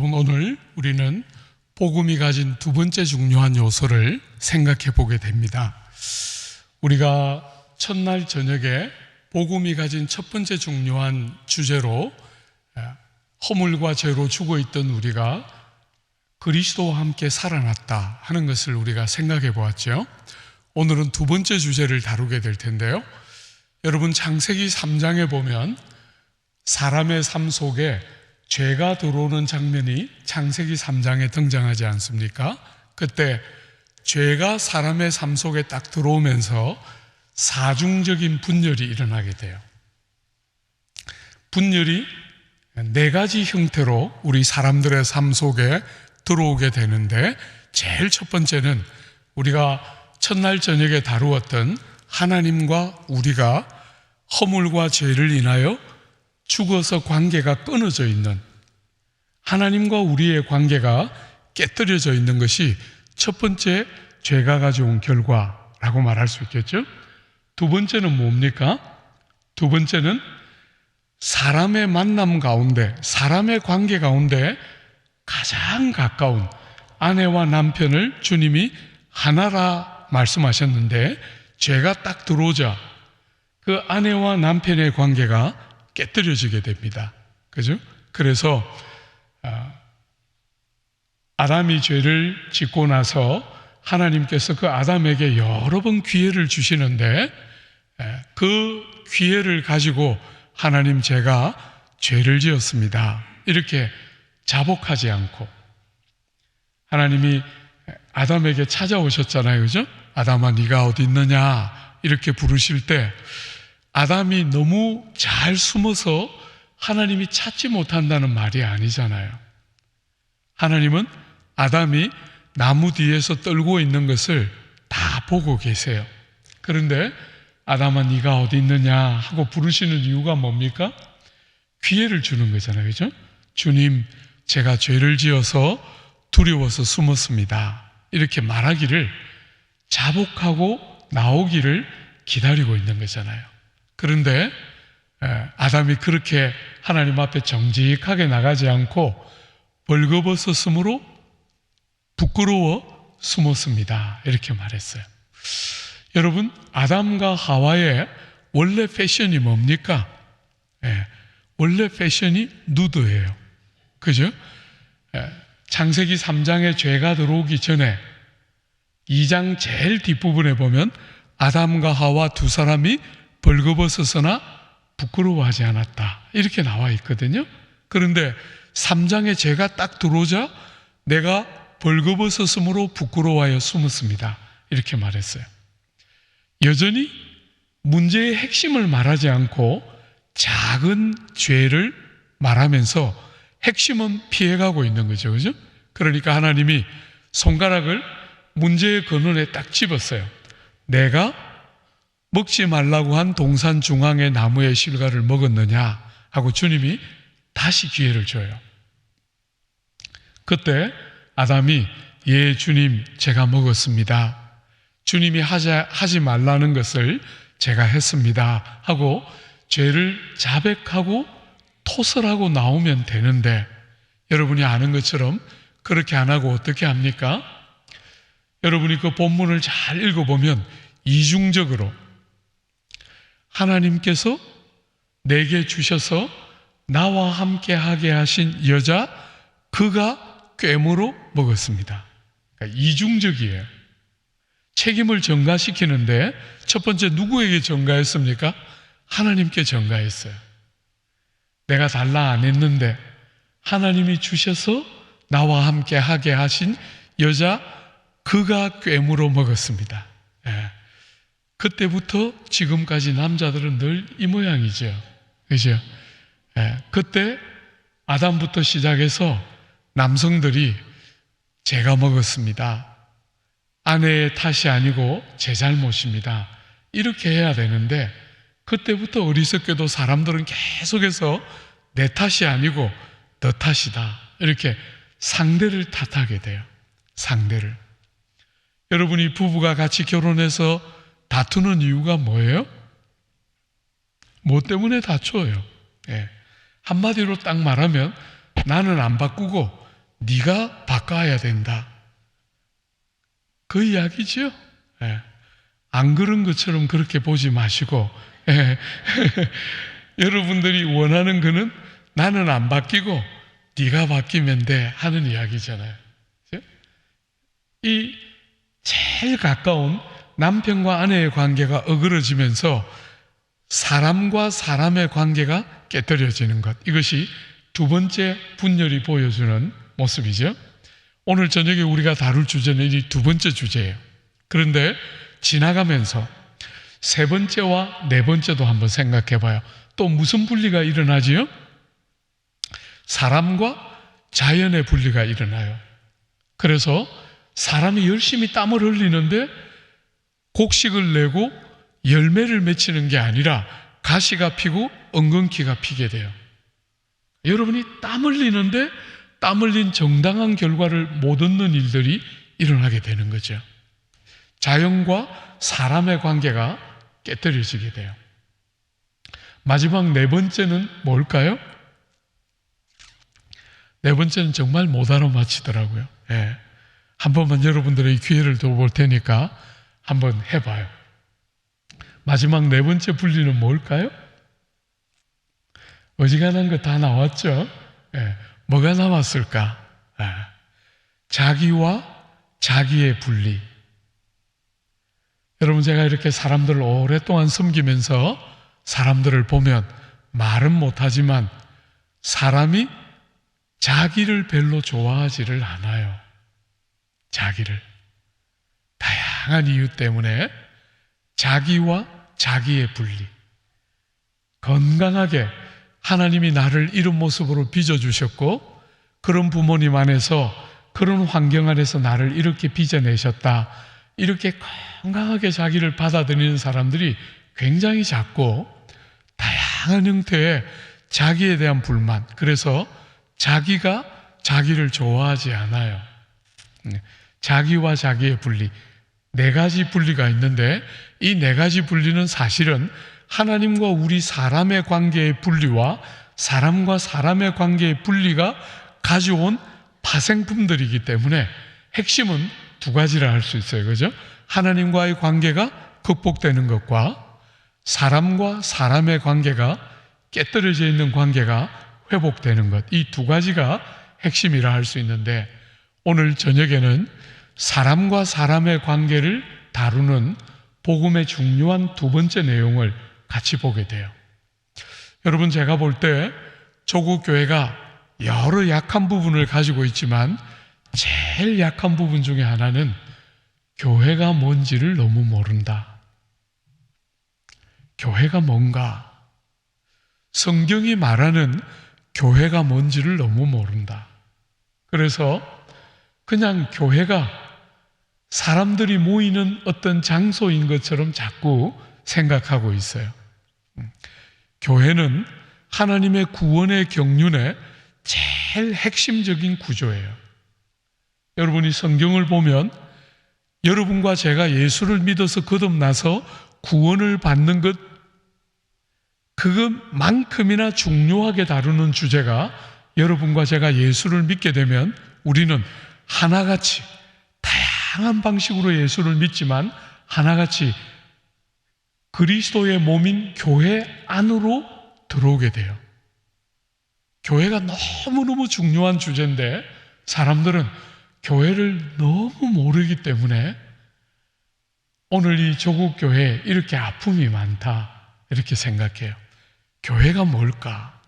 여러분, 오늘 우리는 복음이 가진 두 번째 중요한 요소를 생각해 보게 됩니다. 우리가 첫날 저녁에 복음이 가진 첫 번째 중요한 주제로 허물과 죄로 죽어있던 우리가 그리스도와 함께 살아났다 하는 것을 우리가 생각해 보았죠. 오늘은 두 번째 주제를 다루게 될 텐데요. 여러분, 창세기 3장에 보면 사람의 삶 속에 죄가 들어오는 장면이 창세기 3장에 등장하지 않습니까? 그때 죄가 사람의 삶 속에 딱 들어오면서 사중적인 분열이 일어나게 돼요. 분열이 네 가지 형태로 우리 사람들의 삶 속에 들어오게 되는데, 제일 첫 번째는 우리가 첫날 저녁에 다루었던 하나님과 우리가 허물과 죄를 인하여 죽어서 관계가 끊어져 있는, 하나님과 우리의 관계가 깨뜨려져 있는 것이 첫 번째 죄가 가져온 결과라고 말할 수 있겠죠. 두 번째는 뭡니까? 두 번째는 사람의 만남 가운데, 사람의 관계 가운데 가장 가까운 아내와 남편을 주님이 하나라 말씀하셨는데, 죄가 딱 들어오자 그 아내와 남편의 관계가 깨뜨려지게 됩니다. 그죠? 그래서 아담이 죄를 짓고 나서 하나님께서 그 아담에게 여러 번 기회를 주시는데, 그 기회를 가지고 하나님, 제가 죄를 지었습니다, 이렇게 자복하지 않고, 하나님이 아담에게 찾아오셨잖아요. 그죠? 아담아, 네가 어디 있느냐 이렇게 부르실 때 아담이 너무 잘 숨어서 하나님이 찾지 못한다는 말이 아니잖아요. 하나님은 아담이 나무 뒤에서 떨고 있는 것을 다 보고 계세요. 그런데 아담아, 네가 어디 있느냐 하고 부르시는 이유가 뭡니까? 기회를 주는 거잖아요. 그죠? 주님, 제가 죄를 지어서 두려워서 숨었습니다, 이렇게 말하기를, 자복하고 나오기를 기다리고 있는 거잖아요. 그런데 아담이 그렇게 하나님 앞에 정직하게 나가지 않고 벌거벗었으므로 부끄러워 숨었습니다, 이렇게 말했어요. 여러분, 아담과 하와의 원래 패션이 뭡니까? 원래 패션이 누드예요. 그죠? 창세기 3장에 죄가 들어오기 전에 2장 제일 뒷부분에 보면 아담과 하와 두 사람이 벌거벗었으나 부끄러워하지 않았다, 이렇게 나와 있거든요. 그런데 3장에 죄가 딱 들어오자 내가 벌거벗었으므로 부끄러워하여 숨었습니다, 이렇게 말했어요. 여전히 문제의 핵심을 말하지 않고 작은 죄를 말하면서 핵심은 피해가고 있는 거죠. 그죠? 그러니까 하나님이 손가락을 문제의 근원에 딱 집었어요. 내가 먹지 말라고 한 동산 중앙의 나무의 실과를 먹었느냐 하고 주님이 다시 기회를 줘요. 그때 아담이, 예 주님, 제가 먹었습니다, 주님이 하지 말라는 것을 제가 했습니다 하고 죄를 자백하고 토설하고 나오면 되는데, 여러분이 아는 것처럼 그렇게 안 하고 어떻게 합니까? 여러분이 그 본문을 잘 읽어보면 이중적으로 하나님께서 내게 주셔서 나와 함께 하게 하신 여자, 그가 꿰물어 먹었습니다. 그러니까 이중적이에요. 책임을 전가시키는데 첫 번째 누구에게 전가했습니까? 하나님께 전가했어요. 내가 달라 안 했는데 하나님이 주셔서 나와 함께 하게 하신 여자, 그가 꿰물어 먹었습니다. 그때부터 지금까지 남자들은 늘 이 모양이죠. 그죠? 그때 아담부터 시작해서 남성들이 제가 먹었습니다, 아내의 탓이 아니고 제 잘못입니다, 이렇게 해야 되는데, 그때부터 어리석게도 사람들은 계속해서 내 탓이 아니고 너 탓이다, 이렇게 상대를 탓하게 돼요. 상대를. 여러분이 부부가 같이 결혼해서 다투는 이유가 뭐예요? 뭐 때문에 다투어요? 한마디로 딱 말하면 나는 안 바꾸고 네가 바꿔야 된다. 그 이야기죠. 예. 안 그런 것처럼 그렇게 보지 마시고, 예. 여러분들이 원하는 거는 나는 안 바뀌고 네가 바뀌면 돼 하는 이야기잖아요. 그렇죠? 이 제일 가까운 남편과 아내의 관계가 어그러지면서 사람과 사람의 관계가 깨뜨려지는 것, 이것이 두 번째 분열이 보여주는 모습이죠. 오늘 저녁에 우리가 다룰 주제는 이 두 번째 주제예요. 그런데 지나가면서 세 번째와 네 번째도 한번 생각해 봐요. 또 무슨 분리가 일어나지요? 사람과 자연의 분리가 일어나요. 그래서 사람이 열심히 땀을 흘리는데 곡식을 내고 열매를 맺히는 게 아니라 가시가 피고 엉겅퀴가 피게 돼요. 여러분이 땀 흘리는데 땀 흘린 정당한 결과를 못 얻는 일들이 일어나게 되는 거죠. 자연과 사람의 관계가 깨뜨려지게 돼요. 마지막 네 번째는 뭘까요? 네 번째는 정말 못 알아맞히더라고요. 예. 한 번만 여러분들의 기회를 둬볼 테니까 한번 해봐요. 마지막 네 번째 분리는 뭘까요? 어지간한 거 다 나왔죠? 예. 뭐가 남았을까? 예. 자기와 자기의 분리. 여러분, 제가 이렇게 사람들을 오랫동안 섬기면서 사람들을 보면 말은 못하지만 사람이 자기를 별로 좋아하지를 않아요. 자기를. 다양한 이유 때문에 자기와 자기의 분리. 건강하게 하나님이 나를 이런 모습으로 빚어주셨고 그런 부모님 안에서 그런 환경 안에서 나를 이렇게 빚어내셨다. 이렇게 건강하게 자기를 받아들이는 사람들이 굉장히 작고 다양한 형태의 자기에 대한 불만, 그래서 자기가 자기를 좋아하지 않아요. 자기와 자기의 분리, 네 가지 분리가 있는데 이 네 가지 분리는 사실은 하나님과 우리 사람의 관계의 분리와 사람과 사람의 관계의 분리가 가져온 파생품들이기 때문에 핵심은 두 가지라 할 수 있어요. 그죠? 하나님과의 관계가 극복되는 것과 사람과 사람의 관계가 깨뜨려져 있는 관계가 회복되는 것, 이 두 가지가 핵심이라 할 수 있는데 오늘 저녁에는 사람과 사람의 관계를 다루는 복음의 중요한 두 번째 내용을 같이 보게 돼요. 여러분, 제가 볼 때 조국 교회가 여러 약한 부분을 가지고 있지만 제일 약한 부분 중에 하나는 교회가 뭔지를 너무 모른다. 교회가 뭔가, 성경이 말하는 교회가 뭔지를 너무 모른다. 그래서 그냥 교회가 사람들이 모이는 어떤 장소인 것처럼 자꾸 생각하고 있어요. 교회는 하나님의 구원의 경륜의 제일 핵심적인 구조예요. 여러분이 성경을 보면 여러분과 제가 예수를 믿어서 거듭나서 구원을 받는 것, 그것만큼이나 중요하게 다루는 주제가 여러분과 제가 예수를 믿게 되면 우리는 하나같이 다양한 방식으로 예수를 믿지만 하나같이 그리스도의 몸인 교회 안으로 들어오게 돼요. 교회가 너무너무 중요한 주제인데 사람들은 교회를 너무 모르기 때문에 오늘 이 조국 교회에 이렇게 아픔이 많다 이렇게 생각해요. 교회가 뭘까?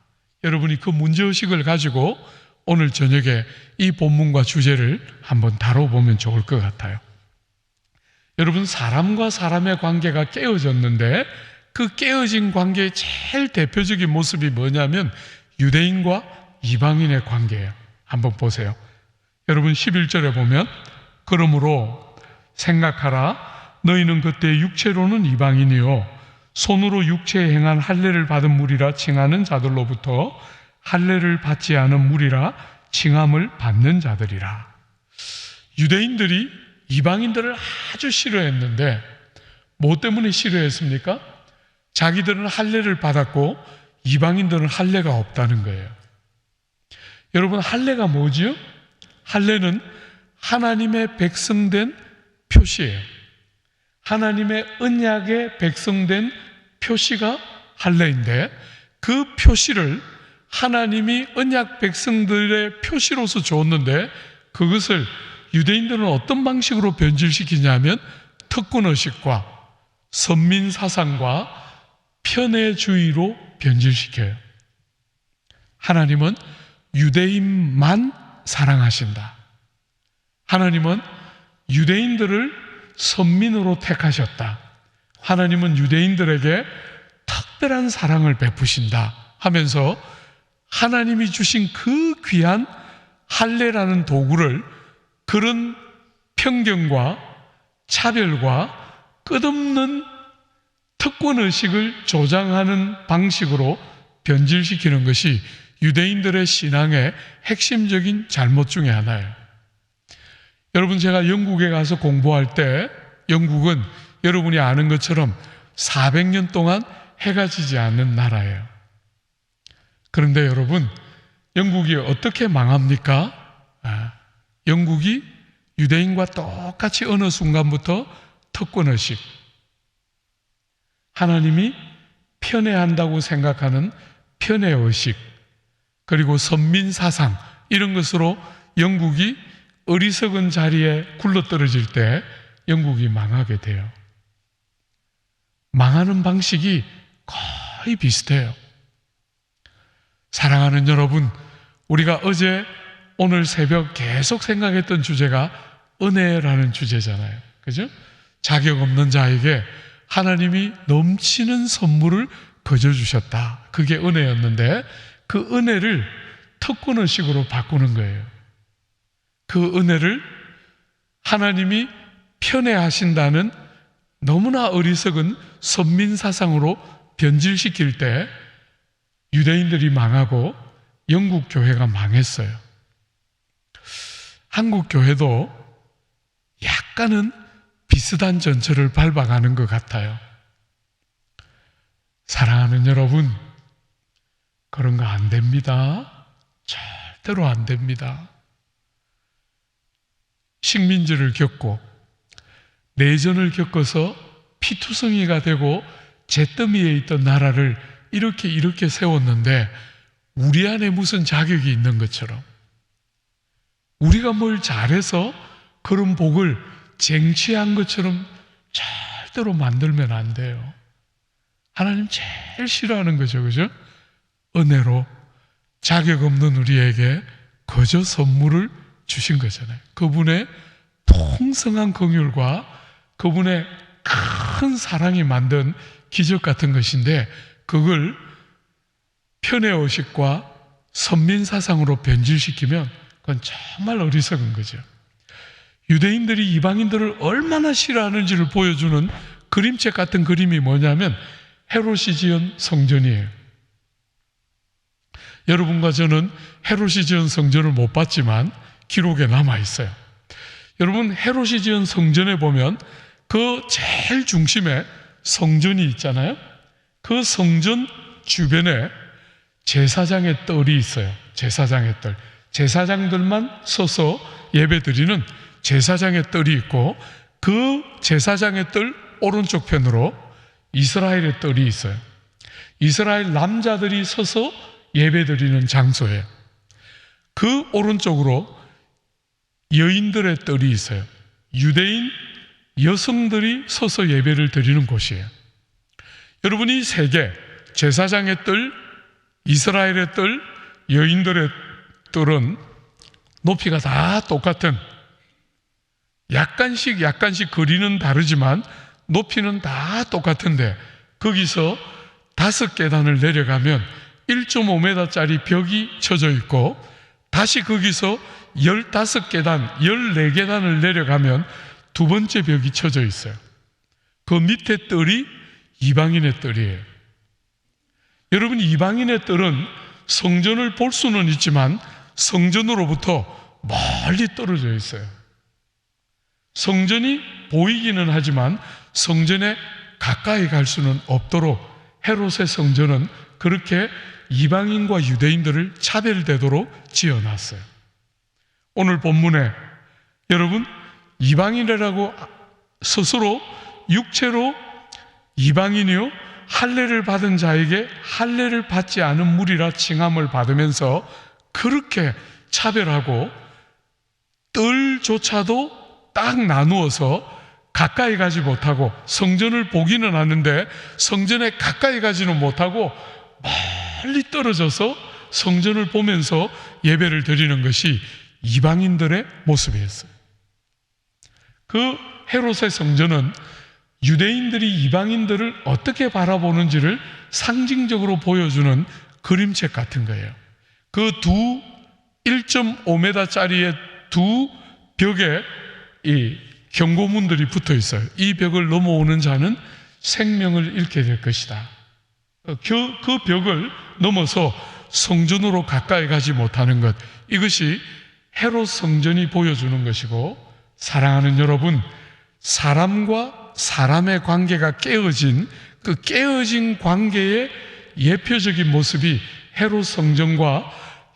여러분이 그 문제의식을 가지고 오늘 저녁에 이 본문과 주제를 한번 다뤄보면 좋을 것 같아요. 여러분, 사람과 사람의 관계가 깨어졌는데 그 깨어진 관계의 제일 대표적인 모습이 뭐냐면 유대인과 이방인의 관계예요. 한번 보세요. 여러분 11절에 보면 그러므로 생각하라. 너희는 그때 육체로는 이방인이요 손으로 육체에 행한 할례를 받은 무리라 칭하는 자들로부터 할례를 받지 않은 무리라 칭함을 받는 자들이라. 유대인들이 이방인들을 아주 싫어했는데 뭐 때문에 싫어했습니까? 자기들은 할례를 받았고 이방인들은 할례가 없다는 거예요. 여러분, 할례가 뭐지요? 할례는 하나님의 백성된 표시예요. 하나님의 언약의 백성된 표시가 할례인데, 그 표시를 하나님이 언약 백성들의 표시로서 줬는데, 그것을 유대인들은 어떤 방식으로 변질시키냐면 특권의식과 선민사상과 편애주의로 변질시켜요. 하나님은 유대인만 사랑하신다. 하나님은 유대인들을 선민으로 택하셨다. 하나님은 유대인들에게 특별한 사랑을 베푸신다 하면서 하나님이 주신 그 귀한 할례라는 도구를 그런 편견과 차별과 끝없는 특권의식을 조장하는 방식으로 변질시키는 것이 유대인들의 신앙의 핵심적인 잘못 중에 하나예요. 여러분, 제가 영국에 가서 공부할 때, 영국은 여러분이 아는 것처럼 400년 동안 해가 지지 않는 나라예요. 그런데 여러분, 영국이 어떻게 망합니까? 영국이 유대인과 똑같이 어느 순간부터 특권의식, 하나님이 편애한다고 생각하는 편애의식, 그리고 선민사상, 이런 것으로 영국이 어리석은 자리에 굴러떨어질 때 영국이 망하게 돼요. 망하는 방식이 거의 비슷해요. 사랑하는 여러분, 우리가 어제 오늘 새벽 계속 생각했던 주제가 은혜라는 주제잖아요. 그죠? 자격 없는 자에게 하나님이 넘치는 선물을 거저주셨다. 그게 은혜였는데, 그 은혜를 특권의식으로 바꾸는 거예요. 그 은혜를 하나님이 편애하신다는 너무나 어리석은 선민사상으로 변질시킬 때 유대인들이 망하고 영국 교회가 망했어요. 한국 교회도 약간은 비슷한 전철을 밟아가는 것 같아요. 사랑하는 여러분, 그런 거 안 됩니다. 절대로 안 됩니다. 식민지를 겪고 내전을 겪어서 피투성이가 되고 잿더미에 있던 나라를 이렇게 세웠는데, 우리 안에 무슨 자격이 있는 것처럼, 우리가 뭘 잘해서 그런 복을 쟁취한 것처럼 절대로 만들면 안 돼요. 하나님 제일 싫어하는 거죠, 그죠? 은혜로 자격 없는 우리에게 거저 선물을 주신 거잖아요. 그분의 풍성한 긍휼과 그분의 큰 사랑이 만든 기적 같은 것인데, 그걸 편애의식과 선민사상으로 변질시키면 그건 정말 어리석은 거죠. 유대인들이 이방인들을 얼마나 싫어하는지를 보여주는 그림책 같은 그림이 뭐냐면 헤롯이 지은 성전이에요. 여러분과 저는 헤롯이 지은 성전을 못 봤지만 기록에 남아있어요. 여러분, 헤롯이 지은 성전에 보면 그 제일 중심에 성전이 있잖아요. 그 성전 주변에 제사장의 뜰이 있어요. 제사장의 뜰. 제사장들만 서서 예배드리는 제사장의 뜰이 있고, 그 제사장의 뜰 오른쪽 편으로 이스라엘의 뜰이 있어요. 이스라엘 남자들이 서서 예배드리는 장소예요. 그 오른쪽으로 여인들의 뜰이 있어요. 유대인 여성들이 서서 예배를 드리는 곳이에요. 여러분, 이 세 개, 제사장의 뜰, 이스라엘의 뜰, 여인들의 뜰은 높이가 다 똑같은, 약간씩 거리는 다르지만 높이는 다 똑같은데, 거기서 5계단을 내려가면 1.5m짜리 벽이 쳐져 있고, 다시 거기서 15계단, 14계단을 내려가면 두 번째 벽이 쳐져 있어요. 그 밑에 뜰이 이방인의 뜰이에요. 여러분, 이방인의 뜰은 성전을 볼 수는 있지만 성전으로부터 멀리 떨어져 있어요. 성전이 보이기는 하지만 성전에 가까이 갈 수는 없도록 헤롯의 성전은 그렇게 이방인과 유대인들을 차별되도록 지어놨어요. 오늘 본문에 여러분 이방인이라고 스스로 육체로 이방인이요 할례를 받은 자에게 할례를 받지 않은 무리라 칭함을 받으면서 그렇게 차별하고 뜰조차도 딱 나누어서 가까이 가지 못하고 성전을 보기는 하는데 성전에 가까이 가지는 못하고 멀리 떨어져서 성전을 보면서 예배를 드리는 것이 이방인들의 모습이었어요. 그 헤롯의 성전은 유대인들이 이방인들을 어떻게 바라보는지를 상징적으로 보여주는 그림책 같은 거예요. 그 1.5m짜리의 두 벽에 이 경고문들이 붙어 있어요. 이 벽을 넘어오는 자는 생명을 잃게 될 것이다. 그 벽을 넘어서 성전으로 가까이 가지 못하는 것, 이것이 헤롯 성전이 보여주는 것이고, 사랑하는 여러분, 사람과 사람의 관계가 깨어진 그 깨어진 관계의 예표적인 모습이 헤롯 성전과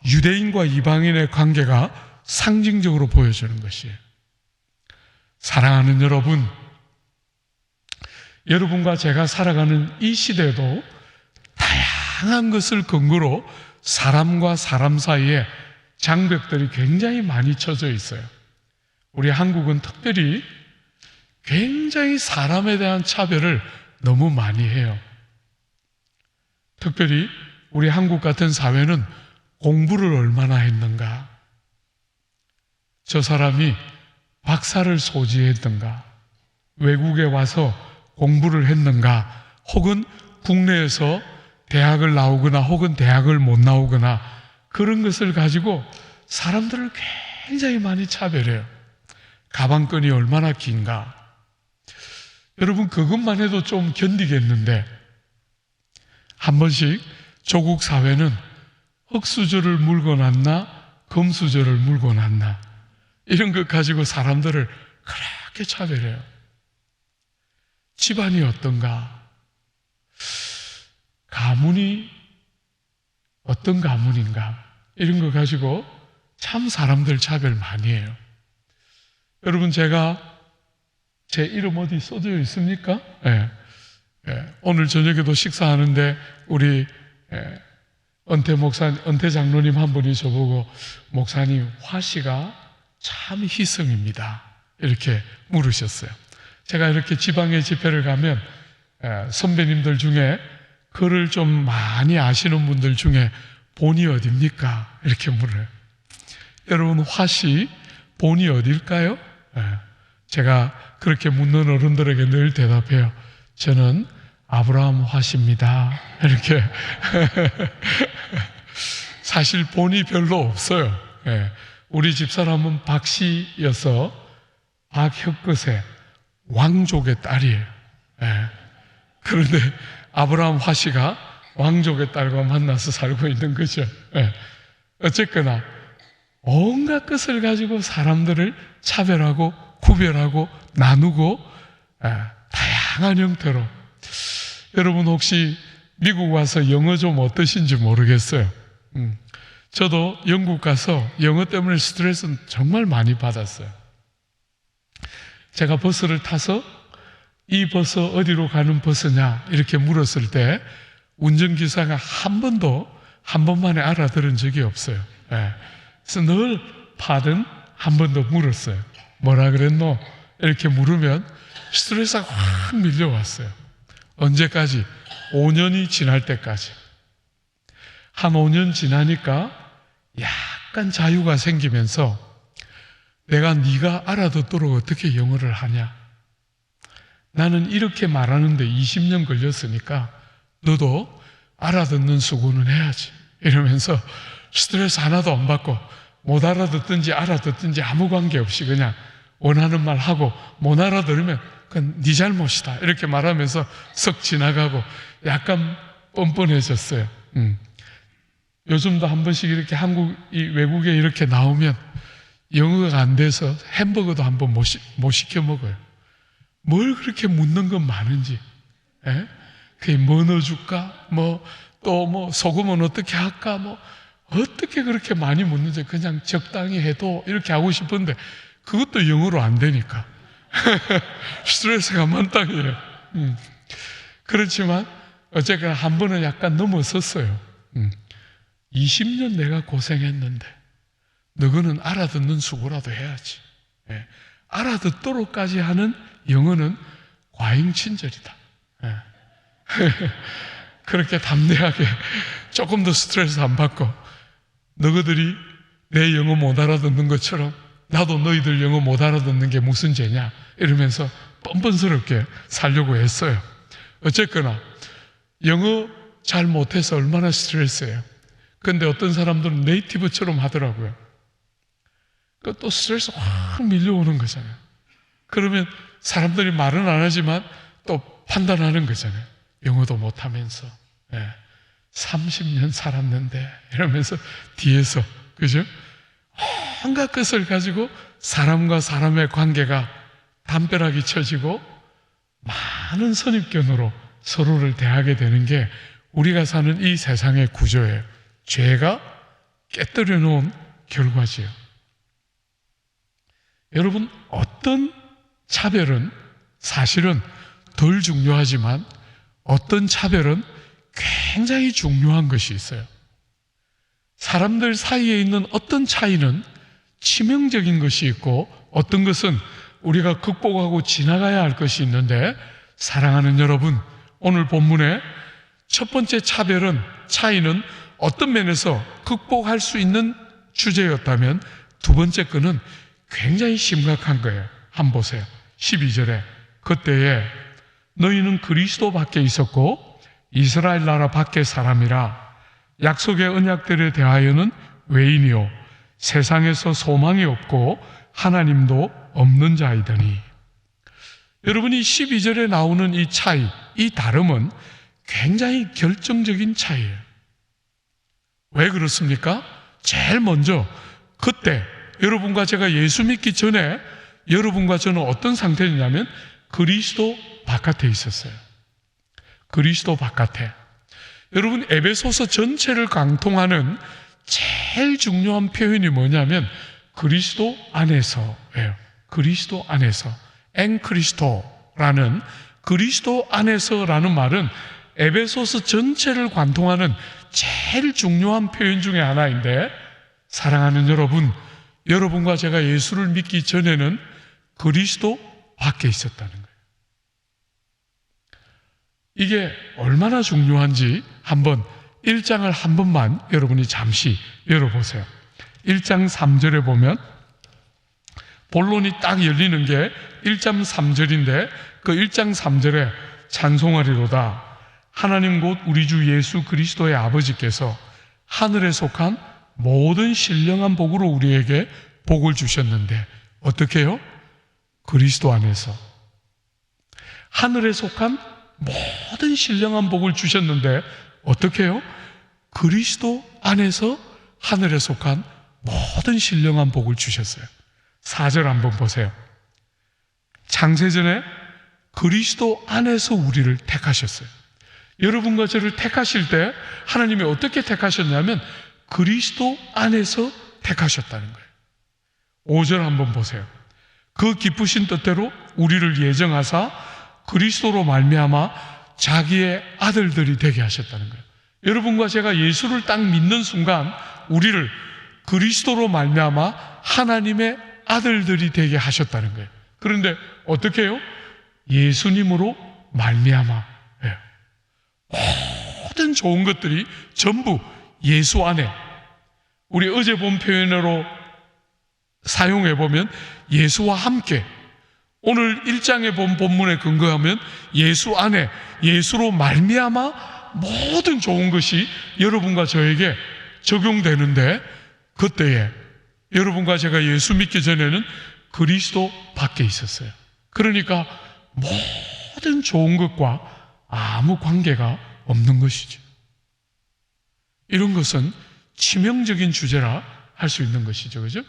유대인과 이방인의 관계가 상징적으로 보여주는 것이에요. 사랑하는 여러분, 여러분과 제가 살아가는 이 시대도 다양한 것을 근거로 사람과 사람 사이에 장벽들이 굉장히 많이 쳐져 있어요. 우리 한국은 특별히 굉장히 사람에 대한 차별을 너무 많이 해요. 특별히 우리 한국 같은 사회는 공부를 얼마나 했는가, 저 사람이 박사를 소지했는가, 외국에 와서 공부를 했는가, 혹은 국내에서 대학을 나오거나 혹은 대학을 못 나오거나 그런 것을 가지고 사람들을 굉장히 많이 차별해요. 가방끈이 얼마나 긴가. 여러분, 그것만 해도 좀 견디겠는데 한 번씩 조국 사회는 흙수저를 물고 났나 금수저를 물고 났나 이런 것 가지고 사람들을 그렇게 차별해요. 집안이 어떤가, 가문이 어떤 가문인가, 이런 거 가지고 참 사람들 차별 많이 해요. 여러분, 제가 제 이름 어디 써져 있습니까? 네. 오늘 저녁에도 식사하는데 우리 은퇴 장로님 한 분이 저보고, 목사님, 화씨가 참 희성입니다, 이렇게 물으셨어요. 제가 이렇게 지방의 집회를 가면 선배님들 중에 글을 좀 많이 아시는 분들 중에 본이 어딥니까? 이렇게 물어요. 여러분, 화씨 본이 어딜까요? 제가 그렇게 묻는 어른들에게 늘 대답해요. 저는 아브라함 화씨입니다, 이렇게. 사실 본이 별로 없어요. 우리 집사람은 박씨여서 박혁것의 왕족의 딸이에요. 그런데 아브라함 화씨가 왕족의 딸과 만나서 살고 있는 거죠. 어쨌거나 온갖 것을 가지고 사람들을 차별하고 구별하고 나누고 다양한 형태로. 여러분, 혹시 미국 와서 영어 좀 어떠신지 모르겠어요. 저도 영국 가서 영어 때문에 스트레스는 정말 많이 받았어요. 제가 버스를 타서 이 버스 어디로 가는 버스냐 이렇게 물었을 때 운전기사가 한 번만에 알아들은 적이 없어요. 그래서 늘 파든 한 번 더 물었어요. 뭐라 그랬노? 이렇게 물으면 스트레스가 확 밀려왔어요. 언제까지? 5년이 지날 때까지. 한 5년 지나니까 약간 자유가 생기면서, 내가 네가 알아듣도록 어떻게 영어를 하냐? 나는 이렇게 말하는데 20년 걸렸으니까 너도 알아듣는 수고는 해야지, 이러면서 스트레스 하나도 안 받고 못 알아듣든지 알아듣든지 아무 관계없이 그냥 원하는 말 하고, 못 알아들으면 그건 네 잘못이다 이렇게 말하면서 썩 지나가고 약간 뻔뻔해졌어요. 요즘도 한 번씩 이렇게 외국에 이렇게 나오면 영어가 안 돼서 햄버거도 한 번 못 시켜 먹어요. 뭘 그렇게 묻는 건 많은지. 그게 뭐 넣어줄까? 또 소금은 어떻게 할까? 어떻게 그렇게 많이 묻는지 그냥 적당히 해도 이렇게 하고 싶은데 그것도 영어로 안 되니까 스트레스가 만땅이에요. 그렇지만 어쨌거나 한 번은 약간 넘어섰어요. 20년 내가 고생했는데 너희는 알아듣는 수고라도 해야지. 예. 알아듣도록까지 하는 영어는 과잉친절이다. 예. 그렇게 담대하게 조금 더 스트레스 안 받고 너희들이 내 영어 못 알아듣는 것처럼 나도 너희들 영어 못 알아듣는 게 무슨 죄냐 이러면서 뻔뻔스럽게 살려고 했어요. 어쨌거나 영어 잘 못해서 얼마나 스트레스예요. 근데 어떤 사람들은 네이티브처럼 하더라고요. 또 스트레스 확 밀려오는 거잖아요. 그러면 사람들이 말은 안 하지만 또 판단하는 거잖아요. 영어도 못하면서 30년 살았는데 이러면서 뒤에서 그죠? 온갖 것을 가지고 사람과 사람의 관계가 담벼락이 쳐지고 많은 선입견으로 서로를 대하게 되는 게 우리가 사는 이 세상의 구조예요. 죄가 깨뜨려 놓은 결과지요. 여러분, 어떤 차별은 사실은 덜 중요하지만 어떤 차별은 굉장히 중요한 것이 있어요. 사람들 사이에 있는 어떤 차이는 치명적인 것이 있고 어떤 것은 우리가 극복하고 지나가야 할 것이 있는데, 사랑하는 여러분, 오늘 본문의 첫 번째 차이는 어떤 면에서 극복할 수 있는 주제였다면 두 번째 거는 굉장히 심각한 거예요. 한번 보세요. 12절에 그때에 너희는 그리스도 밖에 있었고 이스라엘 나라 밖의 사람이라 약속의 언약들에 대하여는 외인이요 세상에서 소망이 없고 하나님도 없는 자이더니. 여러분이 12절에 나오는 이 차이, 이 다름은 굉장히 결정적인 차이예요. 왜 그렇습니까? 제일 먼저 그때 여러분과 제가 예수 믿기 전에 여러분과 저는 어떤 상태였냐면 그리스도 바깥에 있었어요. 그리스도 바깥에. 여러분, 에베소서 전체를 강통하는 제일 중요한 표현이 뭐냐면 그리스도 안에서예요. 그리스도 안에서. 엔크리스토라는 그리스도 안에서라는 말은 에베소서 전체를 관통하는 제일 중요한 표현 중에 하나인데, 사랑하는 여러분, 여러분과 제가 예수를 믿기 전에는 그리스도 밖에 있었다는 거예요. 이게 얼마나 중요한지 한번 1장을 한 번만 여러분이 잠시 열어보세요. 1장 3절에 보면 본론이 딱 열리는 게 1장 3절인데 그 1장 3절에 찬송하리로다. 하나님 곧 우리 주 예수 그리스도의 아버지께서 하늘에 속한 모든 신령한 복으로 우리에게 복을 주셨는데 어떻게 해요? 그리스도 안에서. 하늘에 속한 모든 신령한 복을 주셨는데 어떻게 해요? 그리스도 안에서 하늘에 속한 모든 신령한 복을 주셨어요. 4절 한번 보세요. 창세전에 그리스도 안에서 우리를 택하셨어요. 여러분과 저를 택하실 때 하나님이 어떻게 택하셨냐면 그리스도 안에서 택하셨다는 거예요. 5절 한번 보세요. 그 기쁘신 뜻대로 우리를 예정하사 그리스도로 말미암아 자기의 아들들이 되게 하셨다는 거예요. 여러분과 제가 예수를 딱 믿는 순간 우리를 그리스도로 말미암아 하나님의 아들들이 되게 하셨다는 거예요. 그런데 어떻게 해요? 예수님으로 말미암아. 모든 좋은 것들이 전부 예수 안에. 우리 어제 본 표현으로 사용해보면 예수와 함께. 오늘 1장에 본 본문에 근거하면 예수 안에, 예수로 말미암아 모든 좋은 것이 여러분과 저에게 적용되는데, 그때에 여러분과 제가 예수 믿기 전에는 그리스도 밖에 있었어요. 그러니까 모든 좋은 것과 아무 관계가 없는 것이죠. 이런 것은 치명적인 주제라 할 수 있는 것이죠. 그죠?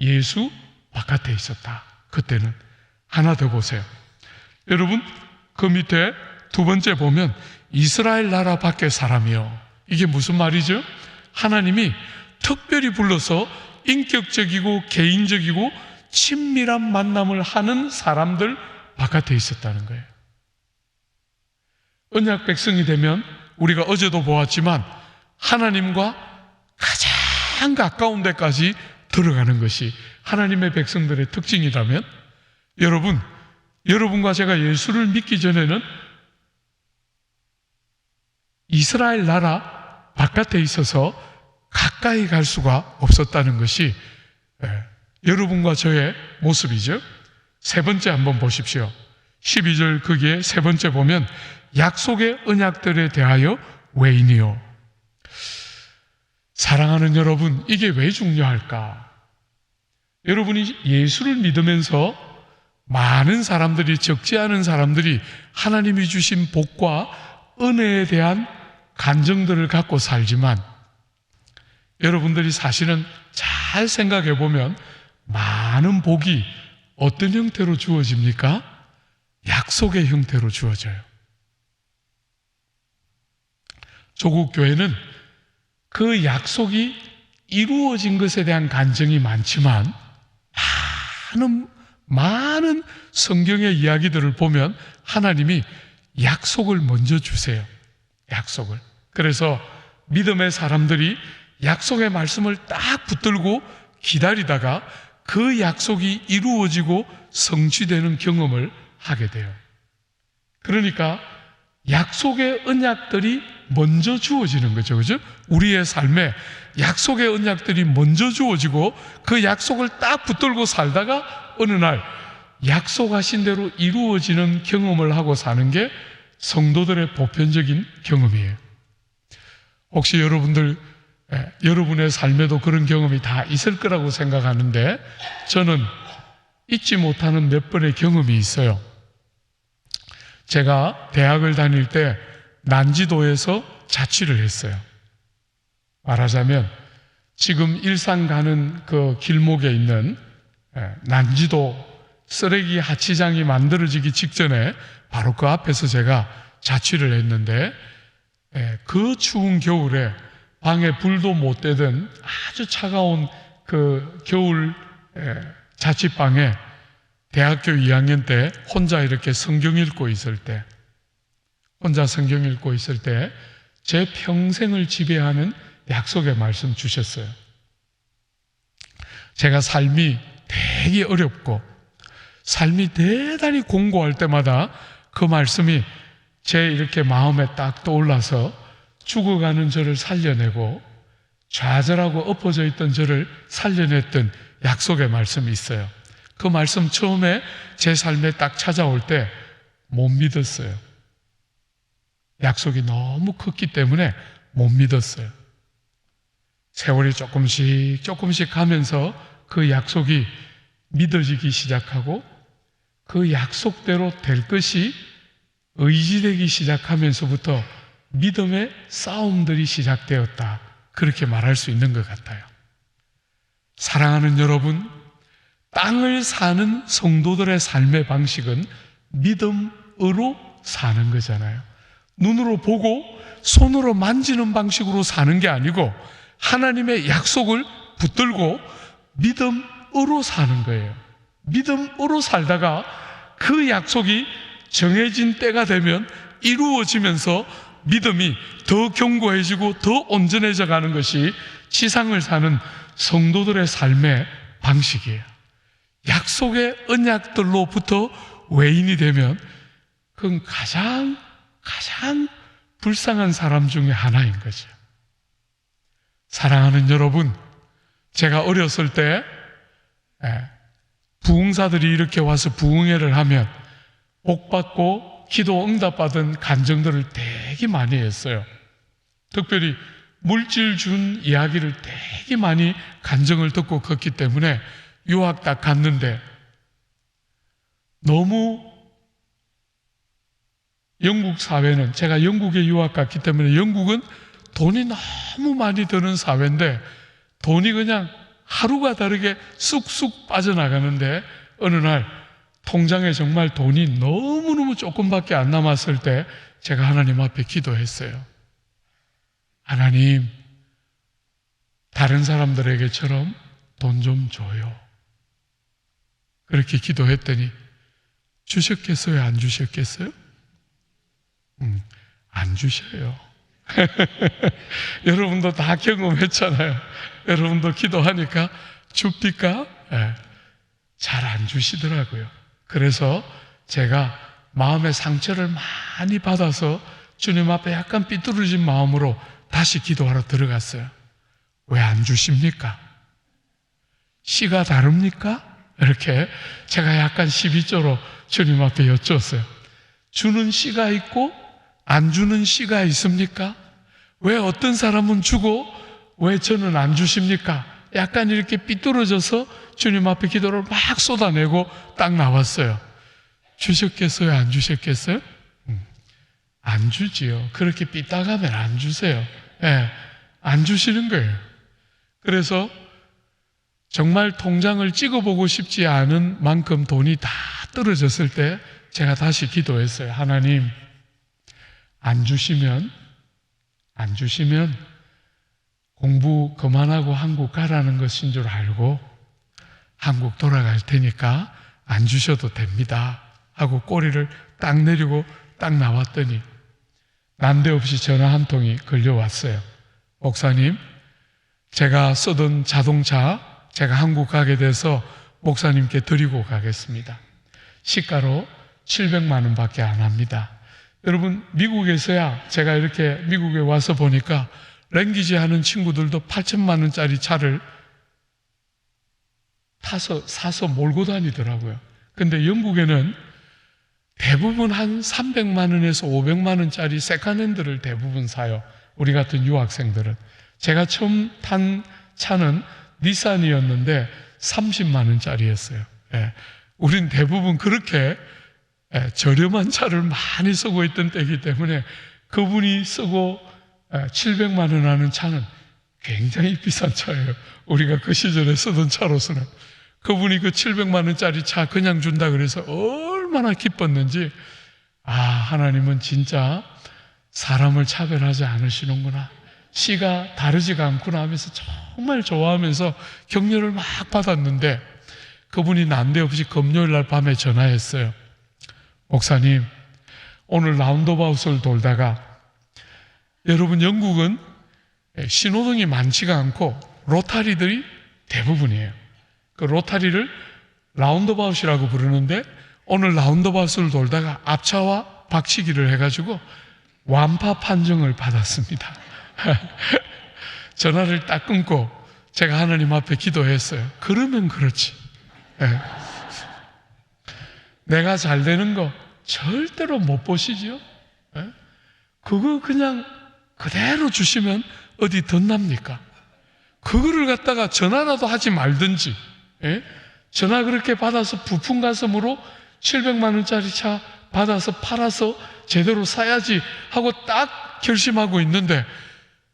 예수 바깥에 있었다. 그때는. 하나 더 보세요. 여러분, 그 밑에 두 번째 보면 이스라엘 나라 밖의 사람이요. 이게 무슨 말이죠? 하나님이 특별히 불러서 인격적이고 개인적이고 친밀한 만남을 하는 사람들 바깥에 있었다는 거예요. 언약 백성이 되면 우리가 어제도 보았지만 하나님과 가장 가까운 데까지 들어가는 것이 하나님의 백성들의 특징이라면, 여러분과 제가 예수를 믿기 전에는 이스라엘 나라 바깥에 있어서 가까이 갈 수가 없었다는 것이 여러분과 저의 모습이죠. 세 번째 한번 보십시오. 12절 거기에 세 번째 보면 약속의 언약들에 대하여 외인이요. 사랑하는 여러분, 이게 왜 중요할까? 여러분이 예수를 믿으면서 많은 사람들이, 적지 않은 사람들이 하나님이 주신 복과 은혜에 대한 간증들을 갖고 살지만, 여러분들이 사실은 잘 생각해 보면 많은 복이 어떤 형태로 주어집니까? 약속의 형태로 주어져요. 조국 교회는 그 약속이 이루어진 것에 대한 간증이 많지만, 많은 성경의 이야기들을 보면 하나님이 약속을 먼저 주세요. 약속을. 그래서 믿음의 사람들이 약속의 말씀을 딱 붙들고 기다리다가 그 약속이 이루어지고 성취되는 경험을 하게 돼요. 그러니까 약속의 언약들이 먼저 주어지는 거죠. 그죠? 우리의 삶에 약속의 언약들이 먼저 주어지고 그 약속을 딱 붙들고 살다가 어느 날 약속하신 대로 이루어지는 경험을 하고 사는 게 성도들의 보편적인 경험이에요. 혹시 여러분의 삶에도 그런 경험이 다 있을 거라고 생각하는데, 저는 잊지 못하는 몇 번의 경험이 있어요. 제가 대학을 다닐 때 난지도에서 자취를 했어요. 말하자면 지금 일산 가는 그 길목에 있는 난지도 쓰레기 하치장이 만들어지기 직전에 바로 그 앞에서 제가 자취를 했는데, 그 추운 겨울에 방에 불도 못 대던 아주 차가운 그 겨울 자취방에 대학교 2학년 때 혼자 이렇게 성경 읽고 있을 때, 제 평생을 지배하는 약속의 말씀 주셨어요. 제가 삶이 되게 어렵고 삶이 대단히 공고할 때마다 그 말씀이 제 이렇게 마음에 딱 떠올라서 죽어가는 저를 살려내고 좌절하고 엎어져 있던 저를 살려냈던 약속의 말씀이 있어요. 그 말씀 처음에 제 삶에 딱 찾아올 때 못 믿었어요. 약속이 너무 컸기 때문에 못 믿었어요. 세월이 조금씩 가면서 그 약속이 믿어지기 시작하고 그 약속대로 될 것이 의지되기 시작하면서부터 믿음의 싸움들이 시작되었다. 그렇게 말할 수 있는 것 같아요. 사랑하는 여러분, 땅을 사는 성도들의 삶의 방식은 믿음으로 사는 거잖아요. 눈으로 보고 손으로 만지는 방식으로 사는 게 아니고 하나님의 약속을 붙들고 믿음으로 사는 거예요. 믿음으로 살다가 그 약속이 정해진 때가 되면 이루어지면서 믿음이 더 견고해지고 더 온전해져 가는 것이 지상을 사는 성도들의 삶의 방식이에요. 약속의 언약들로부터 외인이 되면 그건 가장 불쌍한 사람 중에 하나인 거죠. 사랑하는 여러분, 제가 어렸을 때 부흥사들이 이렇게 와서 부흥회를 하면 복받고 기도 응답받은 간증들을 되게 많이 했어요. 특별히 물질 준 이야기를 되게 많이 간증을 듣고 컸기 때문에 유학 딱 갔는데 너무 영국 사회는, 제가 영국에 유학 갔기 때문에 영국은 돈이 너무 많이 드는 사회인데 돈이 그냥 하루가 다르게 쑥쑥 빠져나가는데 어느 날 통장에 정말 돈이 너무너무 조금밖에 안 남았을 때 제가 하나님 앞에 기도했어요. 하나님, 다른 사람들에게처럼 돈 좀 줘요. 그렇게 기도했더니 주셨겠어요? 안 주셨겠어요? 안 주셔요. 여러분도 다 경험했잖아요. 여러분도 기도하니까 줍니까? 네. 잘 안 주시더라고요. 그래서 제가 마음의 상처를 많이 받아서 주님 앞에 약간 삐뚤어진 마음으로 다시 기도하러 들어갔어요. 왜 안 주십니까? 씨가 다릅니까? 이렇게 제가 약간 12조로 주님 앞에 여쭈었어요. 주는 씨가 있고 안 주는 씨가 있습니까? 왜 어떤 사람은 주고 왜 저는 안 주십니까? 약간 이렇게 삐뚤어져서 주님 앞에 기도를 막 쏟아내고 딱 나왔어요. 주셨겠어요? 안 주셨겠어요? 안 주지요. 그렇게 삐딱하면 안 주세요. 네, 안 주시는 거예요. 그래서 정말 통장을 찍어보고 싶지 않은 만큼 돈이 다 떨어졌을 때 제가 다시 기도했어요. 하나님, 안 주시면 공부 그만하고 한국 가라는 것인 줄 알고 한국 돌아갈 테니까 안 주셔도 됩니다 하고 꼬리를 딱 내리고 딱 나왔더니 난데없이 전화 한 통이 걸려왔어요. 목사님, 제가 쓰던 자동차 제가 한국 가게 돼서 목사님께 드리고 가겠습니다. 시가로 700만 원 밖에 안 합니다. 여러분, 미국에서야 제가 이렇게 미국에 와서 보니까 랭귀지 하는 친구들도 8천만 원짜리 차를 사서 몰고 다니더라고요. 근데 영국에는 대부분 한 300만 원에서 500만 원짜리 세컨핸드를 대부분 사요. 우리 같은 유학생들은. 제가 처음 탄 차는 닛산이었는데 30만 원짜리였어요. 예. 우린 대부분 그렇게 저렴한 차를 많이 쓰고 있던 때이기 때문에 그분이 쓰고 700만 원 하는 차는 굉장히 비싼 차예요. 우리가 그 시절에 쓰던 차로서는. 그분이 그 700만 원짜리 차 그냥 준다 그래서 얼마나 기뻤는지, 하나님은 진짜 사람을 차별하지 않으시는구나, 씨가 다르지가 않구나 하면서 정말 좋아하면서 격려를 막 받았는데, 그분이 난데없이 금요일 날 밤에 전화했어요. 목사님, 오늘 라운드바웃을 돌다가, 여러분 영국은 신호등이 많지가 않고 로타리들이 대부분이에요. 그 로타리를 라운드바웃이라고 부르는데, 오늘 라운드바웃을 돌다가 앞차와 박치기를 해가지고 완파 판정을 받았습니다. 전화를 딱 끊고 제가 하나님 앞에 기도했어요. 그러면 그렇지. 네. 내가 잘 되는 거 절대로 못 보시죠? 네? 그거 그냥 그대로 주시면 어디 덧납니까? 그거를 갖다가 전화라도 하지 말든지, 예? 전화 그렇게 받아서 부푼 가슴으로 700만 원짜리 차 받아서 팔아서 제대로 사야지 하고 딱 결심하고 있는데,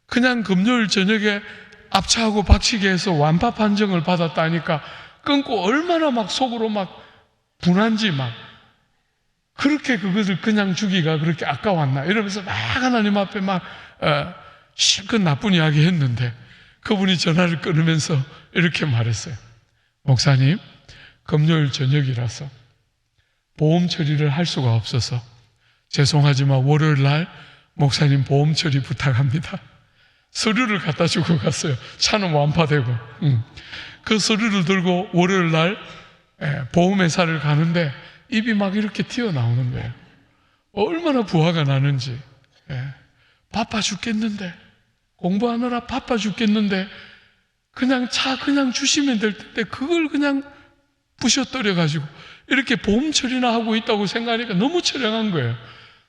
그냥 금요일 저녁에 앞차하고 박치기 해서 완파 판정을 받았다니까 끊고 얼마나 막 속으로 막 분한지, 막 그렇게 그것을 그냥 주기가 그렇게 아까웠나 이러면서 막 하나님 앞에 막 실컷 나쁜 이야기 했는데, 그분이 전화를 끊으면서 이렇게 말했어요. 목사님, 금요일 저녁이라서 보험 처리를 할 수가 없어서 죄송하지만 월요일 날 목사님 보험 처리 부탁합니다. 서류를 갖다 주고 갔어요. 차는 완파되고. 그 서류를 들고 월요일 날 보험회사를 가는데 입이 막 이렇게 튀어나오는 거예요. 얼마나 부화가 나는지. 바빠 죽겠는데, 공부하느라 바빠 죽겠는데 그냥 차 그냥 주시면 될 텐데 그걸 그냥 부셔뜨려가지고 이렇게 보험 처리나 하고 있다고 생각하니까 너무 처량한 거예요.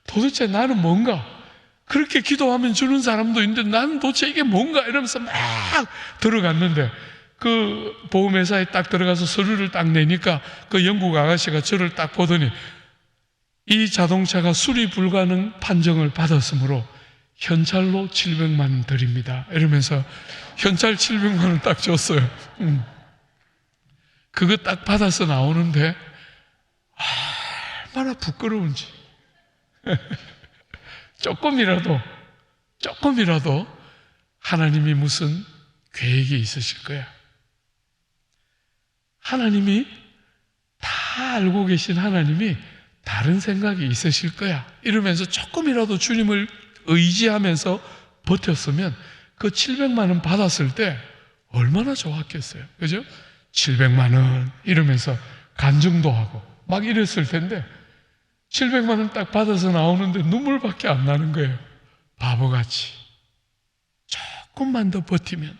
도대체 나는 뭔가, 그렇게 기도하면 주는 사람도 있는데 나는 도대체 이게 뭔가 이러면서 막 들어갔는데, 그 보험회사에 딱 들어가서 서류를 딱 내니까 그 영국 아가씨가 저를 딱 보더니 이 자동차가 수리 불가능 판정을 받았으므로 현찰로 700만 원 드립니다 이러면서 현찰 700만 원 딱 줬어요. 그거 딱 받아서 나오는데 얼마나 부끄러운지. 조금이라도 하나님이 무슨 계획이 있으실 거야. 하나님이 다 알고 계신 하나님이 다른 생각이 있으실 거야. 이러면서 조금이라도 주님을 의지하면서 버텼으면 그 700만 원 받았을 때 얼마나 좋았겠어요. 그죠? 700만 원 이러면서 간증도 하고 막 이랬을 텐데 700만 원 딱 받아서 나오는데 눈물밖에 안 나는 거예요. 바보같이. 조금만 더 버티면,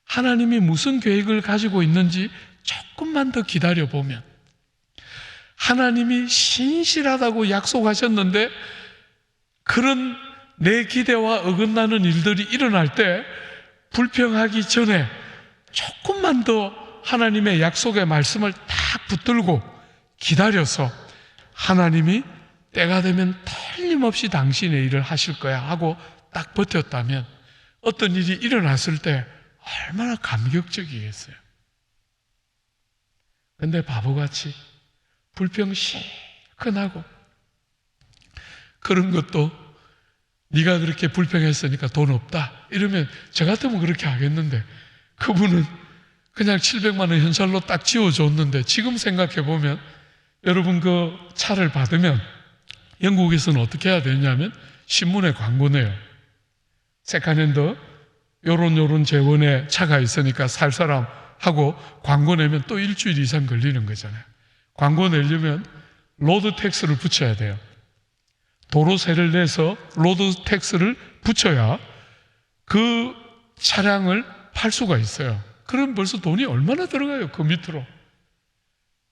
하나님이 무슨 계획을 가지고 있는지 조금만 더 기다려보면, 하나님이 신실하다고 약속하셨는데 그런 내 기대와 어긋나는 일들이 일어날 때 불평하기 전에 조금만 더 하나님의 약속의 말씀을 딱 붙들고 기다려서 하나님이 때가 되면 틀림없이 당신의 일을 하실 거야 하고 딱 버텼다면 어떤 일이 일어났을 때 얼마나 감격적이겠어요. 근데 바보같이 불평 실컷 하고, 그런 것도 네가 그렇게 불평했으니까 돈 없다 이러면 저 같으면 그렇게 하겠는데, 그분은 그냥 700만 원 현찰로 딱 지어줬는데, 지금 생각해보면 여러분 그 차를 받으면 영국에서는 어떻게 해야 되냐면 신문에 광고 내요. 세컨핸드 요런 재원의 차가 있으니까 살 사람 하고 광고 내면 또 일주일 이상 걸리는 거잖아요. 광고 내려면 로드 텍스를 붙여야 돼요. 도로세를 내서 로드 텍스를 붙여야 그 차량을 팔 수가 있어요. 그럼 벌써 돈이 얼마나 들어가요, 그 밑으로.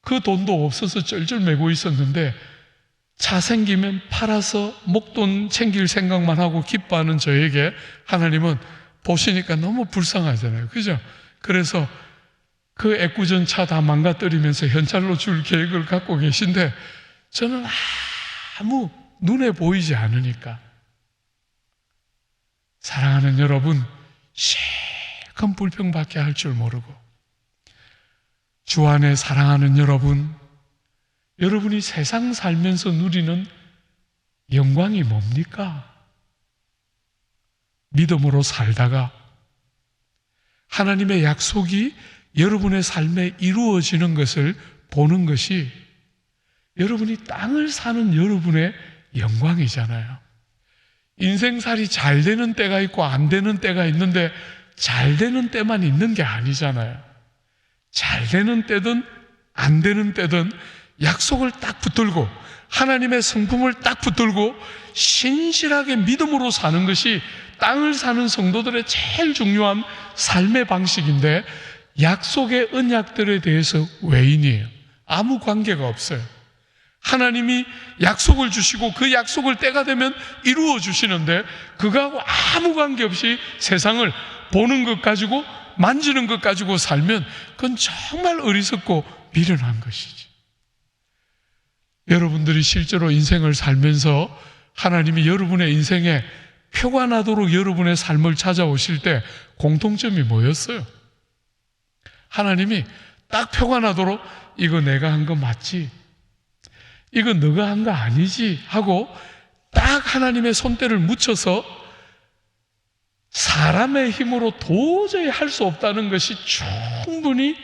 그 돈도 없어서 쩔쩔매고 있었는데 차 생기면 팔아서 목돈 챙길 생각만 하고 기뻐하는 저에게 하나님은 보시니까 너무 불쌍하잖아요. 그죠? 그래서 그 애꿎은 차 다 망가뜨리면서 현찰로 줄 계획을 갖고 계신데 저는 아무 눈에 보이지 않으니까. 사랑하는 여러분, 실컷 불평밖에 할 줄 모르고, 주 안에 사랑하는 여러분, 여러분이 세상 살면서 누리는 영광이 뭡니까? 믿음으로 살다가 하나님의 약속이 여러분의 삶에 이루어지는 것을 보는 것이 여러분이 땅을 사는 여러분의 영광이잖아요. 인생살이 잘 되는 때가 있고 안 되는 때가 있는데 잘 되는 때만 있는 게 아니잖아요. 잘 되는 때든 안 되는 때든 약속을 딱 붙들고 하나님의 성품을 딱 붙들고 신실하게 믿음으로 사는 것이 땅을 사는 성도들의 제일 중요한 삶의 방식인데, 약속의 언약들에 대해서 외인이에요. 아무 관계가 없어요. 하나님이 약속을 주시고 그 약속을 때가 되면 이루어 주시는데 그거하고 아무 관계없이 세상을 보는 것 가지고 만지는 것 가지고 살면 그건 정말 어리석고 미련한 것이지. 여러분들이 실제로 인생을 살면서 하나님이 여러분의 인생에 표가 나도록 여러분의 삶을 찾아오실 때 공통점이 뭐였어요? 하나님이 딱 표가 나도록 이거 내가 한 거 맞지? 이거 너가 한 거 아니지? 하고 딱 하나님의 손때를 묻혀서 사람의 힘으로 도저히 할 수 없다는 것이 충분히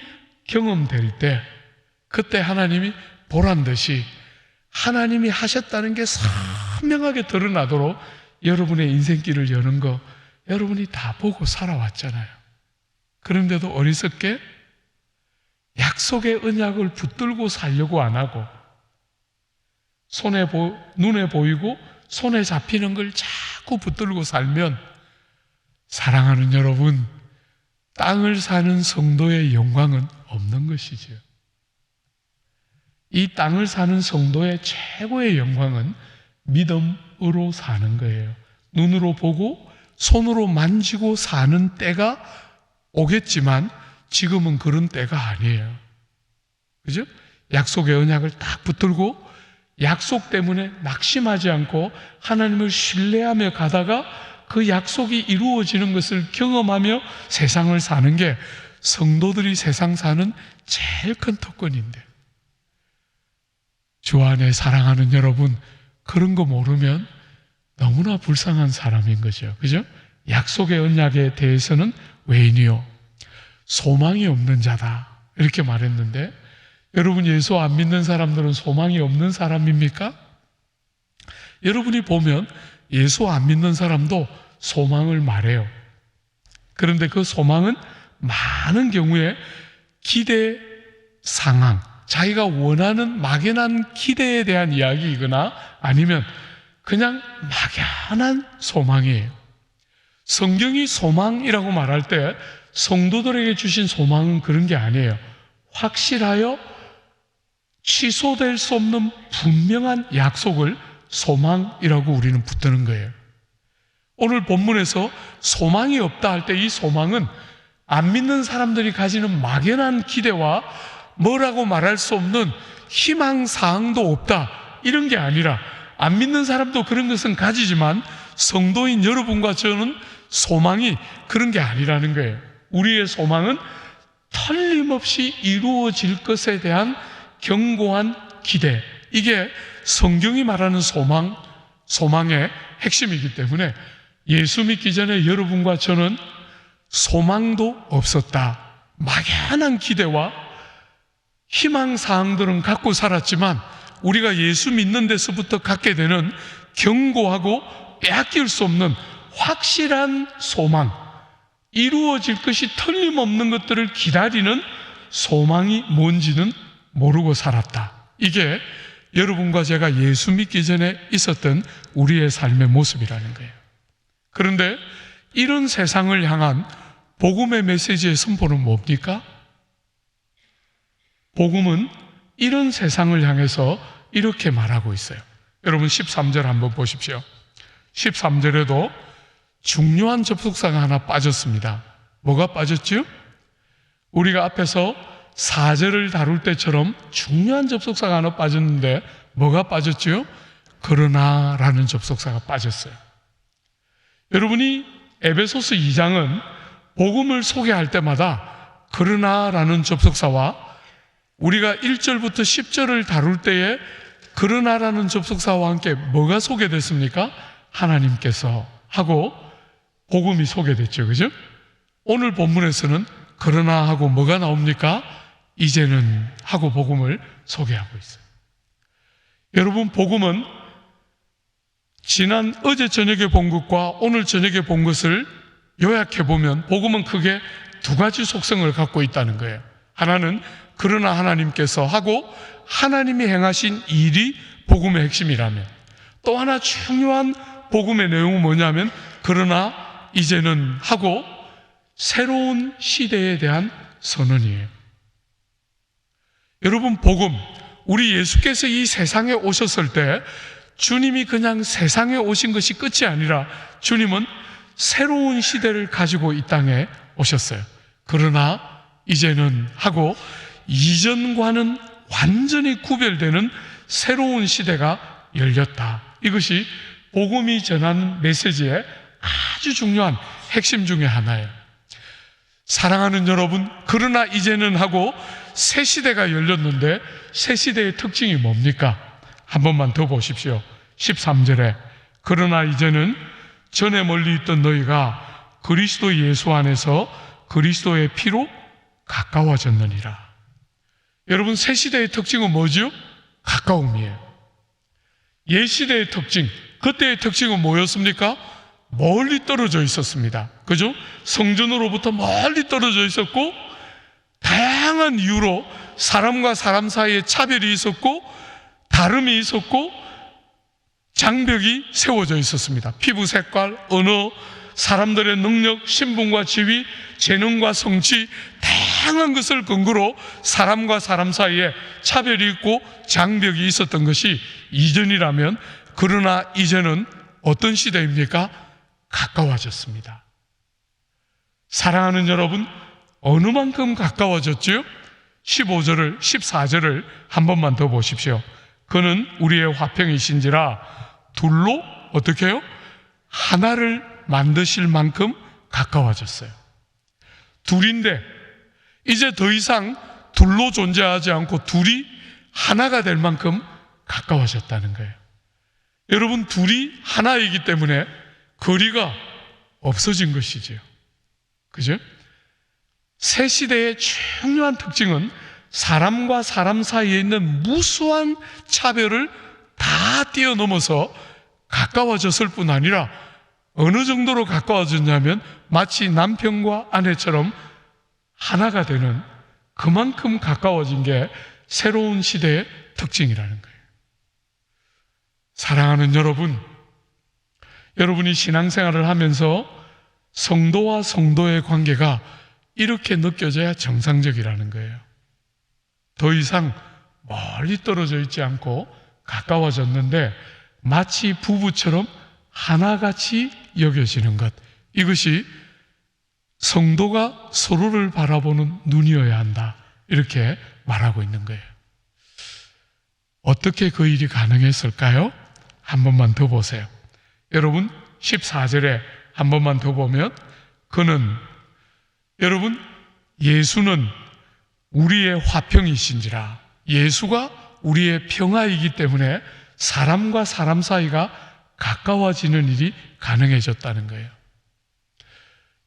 경험될 때, 그때 하나님이 보란 듯이 하나님이 하셨다는 게 선명하게 드러나도록 여러분의 인생길을 여는 거 여러분이 다 보고 살아왔잖아요. 그런데도 어리석게 약속의 언약을 붙들고 살려고 안 하고 눈에 보이고 손에 잡히는 걸 자꾸 붙들고 살면, 사랑하는 여러분, 땅을 사는 성도의 영광은 없는 것이지요. 이 땅을 사는 성도의 최고의 영광은 믿음으로 사는 거예요. 눈으로 보고 손으로 만지고 사는 때가 오겠지만 지금은 그런 때가 아니에요. 그죠? 약속의 언약을 딱 붙들고 약속 때문에 낙심하지 않고 하나님을 신뢰하며 가다가 그 약속이 이루어지는 것을 경험하며 세상을 사는 게 성도들이 세상 사는 제일 큰 특권인데, 주 안에 사랑하는 여러분, 그런 거 모르면 너무나 불쌍한 사람인 거죠. 그죠? 약속의 언약에 대해서는 외인이요 소망이 없는 자다 이렇게 말했는데, 여러분 예수 안 믿는 사람들은 소망이 없는 사람입니까? 여러분이 보면 예수 안 믿는 사람도 소망을 말해요. 그런데 그 소망은 많은 경우에 기대 상황, 자기가 원하는 막연한 기대에 대한 이야기이거나 아니면 그냥 막연한 소망이에요. 성경이 소망이라고 말할 때 성도들에게 주신 소망은 그런 게 아니에요. 확실하여 취소될 수 없는 분명한 약속을 소망이라고 우리는 붙드는 거예요. 오늘 본문에서 소망이 없다 할 때 이 소망은 안 믿는 사람들이 가지는 막연한 기대와 뭐라고 말할 수 없는 희망사항도 없다 이런 게 아니라, 안 믿는 사람도 그런 것은 가지지만 성도인 여러분과 저는 소망이 그런 게 아니라는 거예요. 우리의 소망은 틀림없이 이루어질 것에 대한 견고한 기대, 이게 성경이 말하는 소망의 핵심이기 때문에 예수 믿기 전에 여러분과 저는 소망도 없었다. 막연한 기대와 희망사항들은 갖고 살았지만 우리가 예수 믿는 데서부터 갖게 되는 견고하고 빼앗길 수 없는 확실한 소망, 이루어질 것이 틀림없는 것들을 기다리는 소망이 뭔지는 모르고 살았다. 이게 여러분과 제가 예수 믿기 전에 있었던 우리의 삶의 모습이라는 거예요. 그런데 이런 세상을 향한 복음의 메시지의 선포는 뭡니까? 복음은 이런 세상을 향해서 이렇게 말하고 있어요. 여러분 13절 한번 보십시오. 13절에도 중요한 접속사가 하나 빠졌습니다. 뭐가 빠졌죠? 우리가 앞에서 4절을 다룰 때처럼 중요한 접속사가 하나 빠졌는데 뭐가 빠졌죠? 그러나 라는 접속사가 빠졌어요. 여러분이 에베소서 2장은 복음을 소개할 때마다 그러나 라는 접속사와 우리가 1절부터 10절을 다룰 때에 그러나 라는 접속사와 함께 뭐가 소개됐습니까? 하나님께서 하고 복음이 소개됐죠. 그죠? 오늘 본문에서는 그러나 하고 뭐가 나옵니까? 이제는 하고 복음을 소개하고 있어요. 여러분, 복음은 어제 저녁에 본 것과 오늘 저녁에 본 것을 요약해보면 복음은 크게 두 가지 속성을 갖고 있다는 거예요. 하나는 그러나 하나님께서 하고 하나님이 행하신 일이 복음의 핵심이라면, 또 하나 중요한 복음의 내용은 뭐냐면 그러나 이제는 하고 새로운 시대에 대한 선언이에요. 여러분, 복음, 우리 예수께서 이 세상에 오셨을 때 주님이 그냥 세상에 오신 것이 끝이 아니라 주님은 새로운 시대를 가지고 이 땅에 오셨어요. 그러나 이제는 하고 이전과는 완전히 구별되는 새로운 시대가 열렸다. 이것이 복음이 전하는 메시지의 아주 중요한 핵심 중에 하나예요. 사랑하는 여러분, 그러나 이제는 하고 새 시대가 열렸는데 새 시대의 특징이 뭡니까? 한 번만 더 보십시오. 13절에 그러나 이제는 전에 멀리 있던 너희가 그리스도 예수 안에서 그리스도의 피로 가까워졌느니라. 여러분, 새 시대의 특징은 뭐죠? 가까움이에요. 옛 시대의 특징, 그때의 특징은 뭐였습니까? 멀리 떨어져 있었습니다. 그죠? 성전으로부터 멀리 떨어져 있었고 다양한 이유로 사람과 사람 사이에 차별이 있었고 다름이 있었고 장벽이 세워져 있었습니다. 피부 색깔, 언어, 사람들의 능력, 신분과 지위, 재능과 성취, 다양한 것을 근거로 사람과 사람 사이에 차별이 있고 장벽이 있었던 것이 이전이라면, 그러나 이제는 어떤 시대입니까? 가까워졌습니다. 사랑하는 여러분, 어느 만큼 가까워졌죠? 15절을, 14절을 한 번만 더 보십시오. 그는 우리의 화평이신지라 둘로 어떻게 해요? 하나를 만드실 만큼 가까워졌어요. 둘인데 이제 더 이상 둘로 존재하지 않고 둘이 하나가 될 만큼 가까워졌다는 거예요. 여러분, 둘이 하나이기 때문에 거리가 없어진 것이지요. 그죠? 새 시대의 중요한 특징은 사람과 사람 사이에 있는 무수한 차별을 다 뛰어넘어서 가까워졌을 뿐 아니라 어느 정도로 가까워졌냐면 마치 남편과 아내처럼 하나가 되는, 그만큼 가까워진 게 새로운 시대의 특징이라는 거예요. 사랑하는 여러분, 여러분이 신앙생활을 하면서 성도와 성도의 관계가 이렇게 느껴져야 정상적이라는 거예요. 더 이상 멀리 떨어져 있지 않고 가까워졌는데 마치 부부처럼 하나같이 여겨지는 것, 이것이 성도가 서로를 바라보는 눈이어야 한다, 이렇게 말하고 있는 거예요. 어떻게 그 일이 가능했을까요? 한 번만 더 보세요. 여러분 14절에 한 번만 더 보면 여러분 예수는 우리의 화평이신지라, 예수가 우리의 평화이기 때문에 사람과 사람 사이가 가까워지는 일이 가능해졌다는 거예요.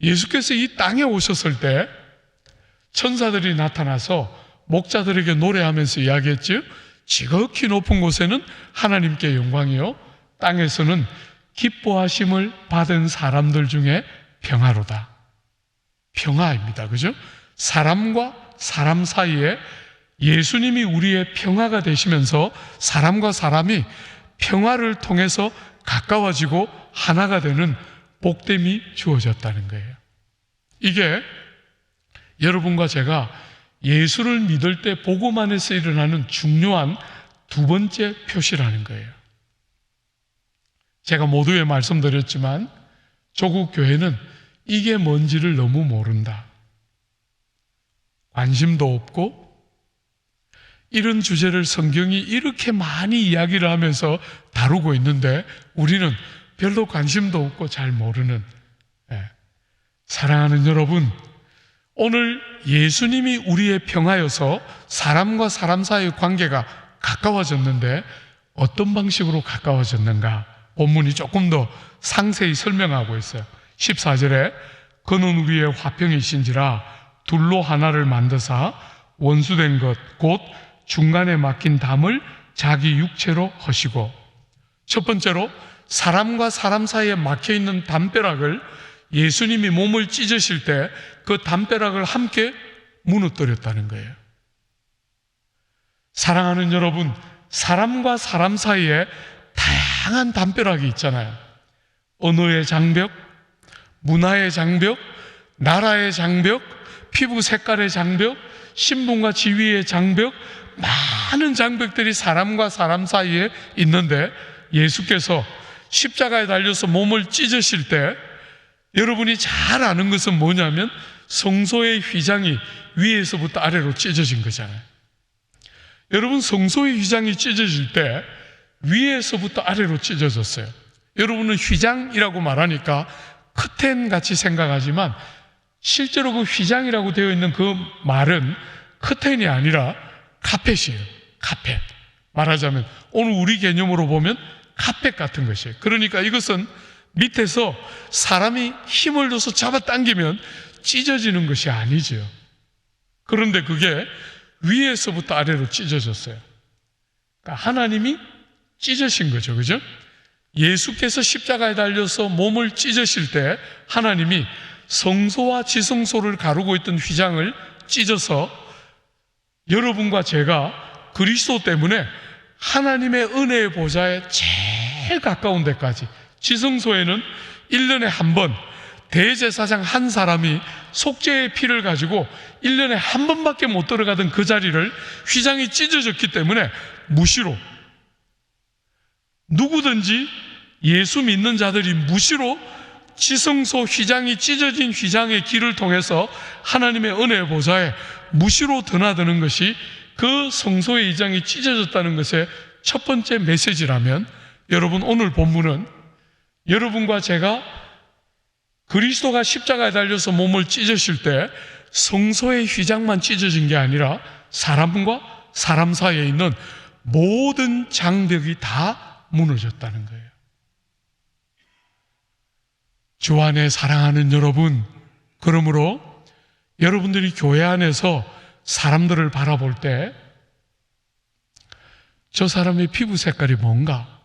예수께서 이 땅에 오셨을 때 천사들이 나타나서 목자들에게 노래하면서 이야기했죠. 지극히 높은 곳에는 하나님께 영광이요, 땅에서는 기뻐하심을 받은 사람들 중에 평화로다. 평화입니다. 그죠? 사람과 사람 사이에 예수님이 우리의 평화가 되시면서 사람과 사람이 평화를 통해서 가까워지고 하나가 되는 복됨이 주어졌다는 거예요. 이게 여러분과 제가 예수를 믿을 때 복음 안에서 일어나는 중요한 두 번째 표시라는 거예요. 제가 모두에 말씀드렸지만 조국 교회는 이게 뭔지를 너무 모른다, 관심도 없고, 이런 주제를 성경이 이렇게 많이 이야기를 하면서 다루고 있는데 우리는 별로 관심도 없고 잘 모르는. 사랑하는 여러분, 오늘 예수님이 우리의 평화여서 사람과 사람 사이의 관계가 가까워졌는데 어떤 방식으로 가까워졌는가, 본문이 조금 더 상세히 설명하고 있어요. 14절에 그는 우리의 화평이신지라 둘로 하나를 만드사 원수된 것 곧 중간에 막힌 담을 자기 육체로 허시고. 첫 번째로 사람과 사람 사이에 막혀있는 담벼락을 예수님이 몸을 찢으실 때 그 담벼락을 함께 무너뜨렸다는 거예요. 사랑하는 여러분, 사람과 사람 사이에 다양한 담벼락이 있잖아요. 언어의 장벽, 문화의 장벽, 나라의 장벽, 피부 색깔의 장벽, 신분과 지위의 장벽, 많은 장벽들이 사람과 사람 사이에 있는데 예수께서 십자가에 달려서 몸을 찢으실 때 여러분이 잘 아는 것은 뭐냐면 성소의 휘장이 위에서부터 아래로 찢어진 거잖아요. 여러분, 성소의 휘장이 찢어질 때 위에서부터 아래로 찢어졌어요. 여러분은 휘장이라고 말하니까 커튼 같이 생각하지만 실제로 그 휘장이라고 되어 있는 그 말은 커튼이 아니라 카펫이에요. 카펫. 말하자면 오늘 우리 개념으로 보면 카펫 같은 것이에요. 그러니까 이것은 밑에서 사람이 힘을 줘서 잡아당기면 찢어지는 것이 아니죠. 그런데 그게 위에서부터 아래로 찢어졌어요. 그러니까 하나님이 찢으신 거죠. 그죠? 예수께서 십자가에 달려서 몸을 찢으실 때 하나님이 성소와 지성소를 가르고 있던 휘장을 찢어서 여러분과 제가 그리스도 때문에 하나님의 은혜의 보좌에 제일 가까운 데까지, 지성소에는 1년에 한 번 대제사장 한 사람이 속죄의 피를 가지고 1년에 한 번밖에 못 들어가던 그 자리를 휘장이 찢어졌기 때문에 무시로, 누구든지 예수 믿는 자들이 무시로 지성소 휘장이 찢어진 휘장의 길을 통해서 하나님의 은혜의 보좌에 무시로 드나드는 것이 그 성소의 휘장이 찢어졌다는 것의 첫 번째 메시지라면, 여러분, 오늘 본문은 여러분과 제가 그리스도가 십자가에 달려서 몸을 찢으실 때 성소의 휘장만 찢어진 게 아니라 사람과 사람 사이에 있는 모든 장벽이 다 무너졌다는 거예요. 주 안에 사랑하는 여러분, 그러므로 여러분들이 교회 안에서 사람들을 바라볼 때 저 사람의 피부 색깔이 뭔가,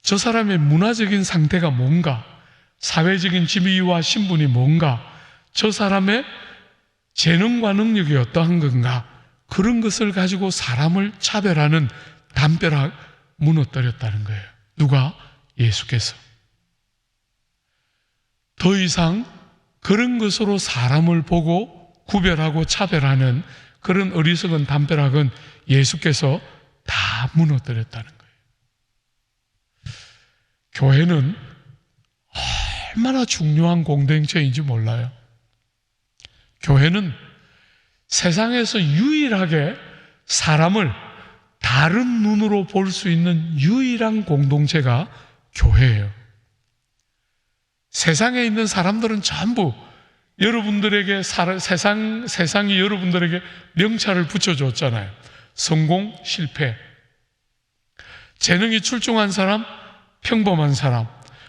저 사람의 문화적인 상태가 뭔가, 사회적인 지위와 신분이 뭔가, 저 사람의 재능과 능력이 어떠한 건가, 그런 것을 가지고 사람을 차별하는 담벼락 무너뜨렸다는 거예요. 누가? 예수께서. 더 이상 그런 것으로 사람을 보고 구별하고 차별하는 그런 어리석은 담벼락은 예수께서 다 무너뜨렸다는 거예요. 교회는 얼마나 중요한 공동체인지 몰라요. 교회는 세상에서 유일하게 사람을 다른 눈으로 볼 수 있는 유일한 공동체가 교회예요. 세상에 있는 사람들은 전부 여러분들에게 세상이 여러분들에게 명찰을 붙여줬잖아요. 성공, 실패. 재능이 출중한 사람, 평범한 사람,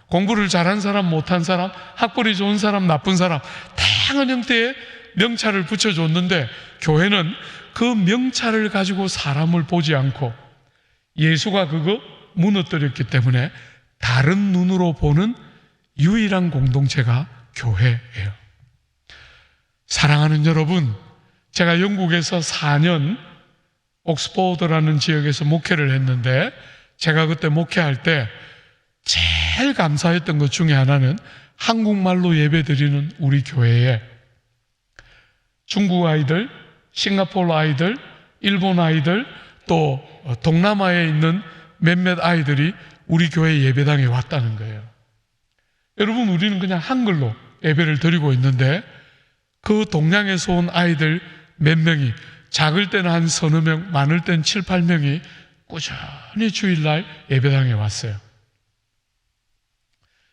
공부를 잘한 사람, 못한 사람, 학벌이 좋은 사람, 나쁜 사람, 다양한 형태의 명찰을 붙여줬는데 교회는 그 명찰을 가지고 사람을 보지 않고 예수가 그거 무너뜨렸기 때문에 다른 눈으로 보는 유일한 공동체가 교회예요. 사랑하는 여러분, 제가 영국에서 4년 옥스포드라는 지역에서 목회를 했는데 제가 그때 목회할 때 제일 감사했던 것 중에 하나는 한국말로 예배드리는 우리 교회에 중국 아이들, 싱가포르 아이들, 일본 아이들, 또 동남아에 있는 몇몇 아이들이 우리 교회 예배당에 왔다는 거예요. 여러분, 우리는 그냥 한글로 예배를 드리고 있는데 그 동양에서 온 아이들 몇 명이, 작을 때는 한 서너 명, 많을 땐 7, 8명이 꾸준히 주일날 예배당에 왔어요.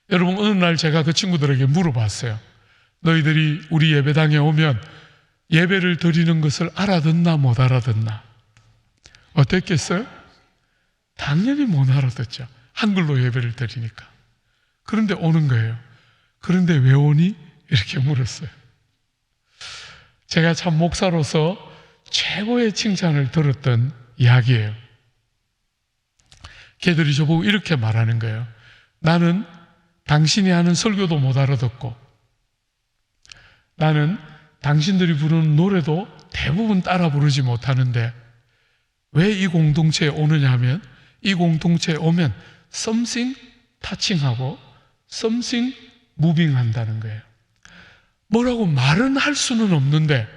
여러분, 어느 날 제가 그 친구들에게 물어봤어요. 너희들이 우리 예배당에 오면 예배를 드리는 것을 알아듣나 못 알아듣나? 어땠겠어요? 당연히 못 알아듣죠. 한글로 예배를 드리니까. 그런데 오는 거예요. 그런데 왜 오니? 이렇게 물었어요. 제가 참 목사로서 최고의 칭찬을 들었던 이야기예요. 걔들이 저보고 이렇게 말하는 거예요. 나는 당신이 하는 설교도 못 알아듣고 나는 당신들이 부르는 노래도 대부분 따라 부르지 못하는데 왜 이 공동체에 오느냐 하면 이 공동체에 오면 something touching하고 something moving 한다는 거예요. 뭐라고 말은 할 수는 없는데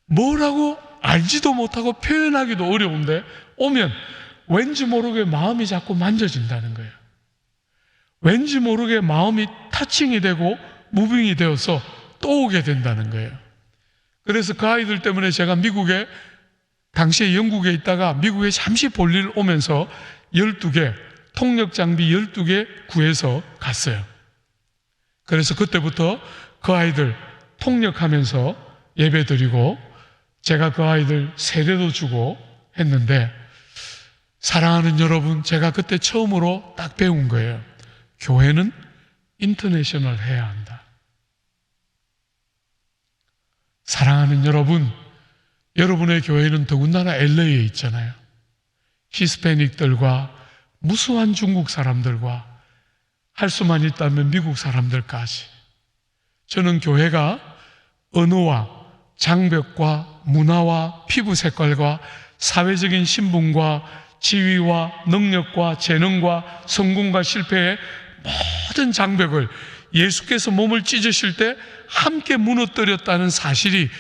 뭐라고 알지도 못하고 표현하기도 어려운데 오면 왠지 모르게 마음이 자꾸 만져진다는 거예요. 왠지 모르게 마음이 타칭이 되고 무빙이 되어서 또 오게 된다는 거예요. 그래서 그 아이들 때문에 제가 미국에, 당시에 영국에 있다가 미국에 잠시 볼일 오면서 12개, 통역 장비 12개 구해서 갔어요. 그래서 그때부터 그 아이들 통역하면서 예배 드리고 제가 그 아이들 세례도 주고 했는데, 사랑하는 여러분, 제가 그때 처음으로 딱 배운 거예요. 교회는 인터내셔널 해야 한다. 사랑하는 여러분, 여러분의 교회는 더군다나 LA에 있잖아요. 히스패닉들과 무수한 중국 사람들과 할 수만 있다면 미국 사람들까지. 저는 교회가 언어와 장벽과 문화와 피부 색깔과 사회적인 신분과 지위와 능력과 재능과 성공과 실패의 모든 장벽을 예수께서 몸을 찢으실 때 함께 무너뜨렸다는 사실이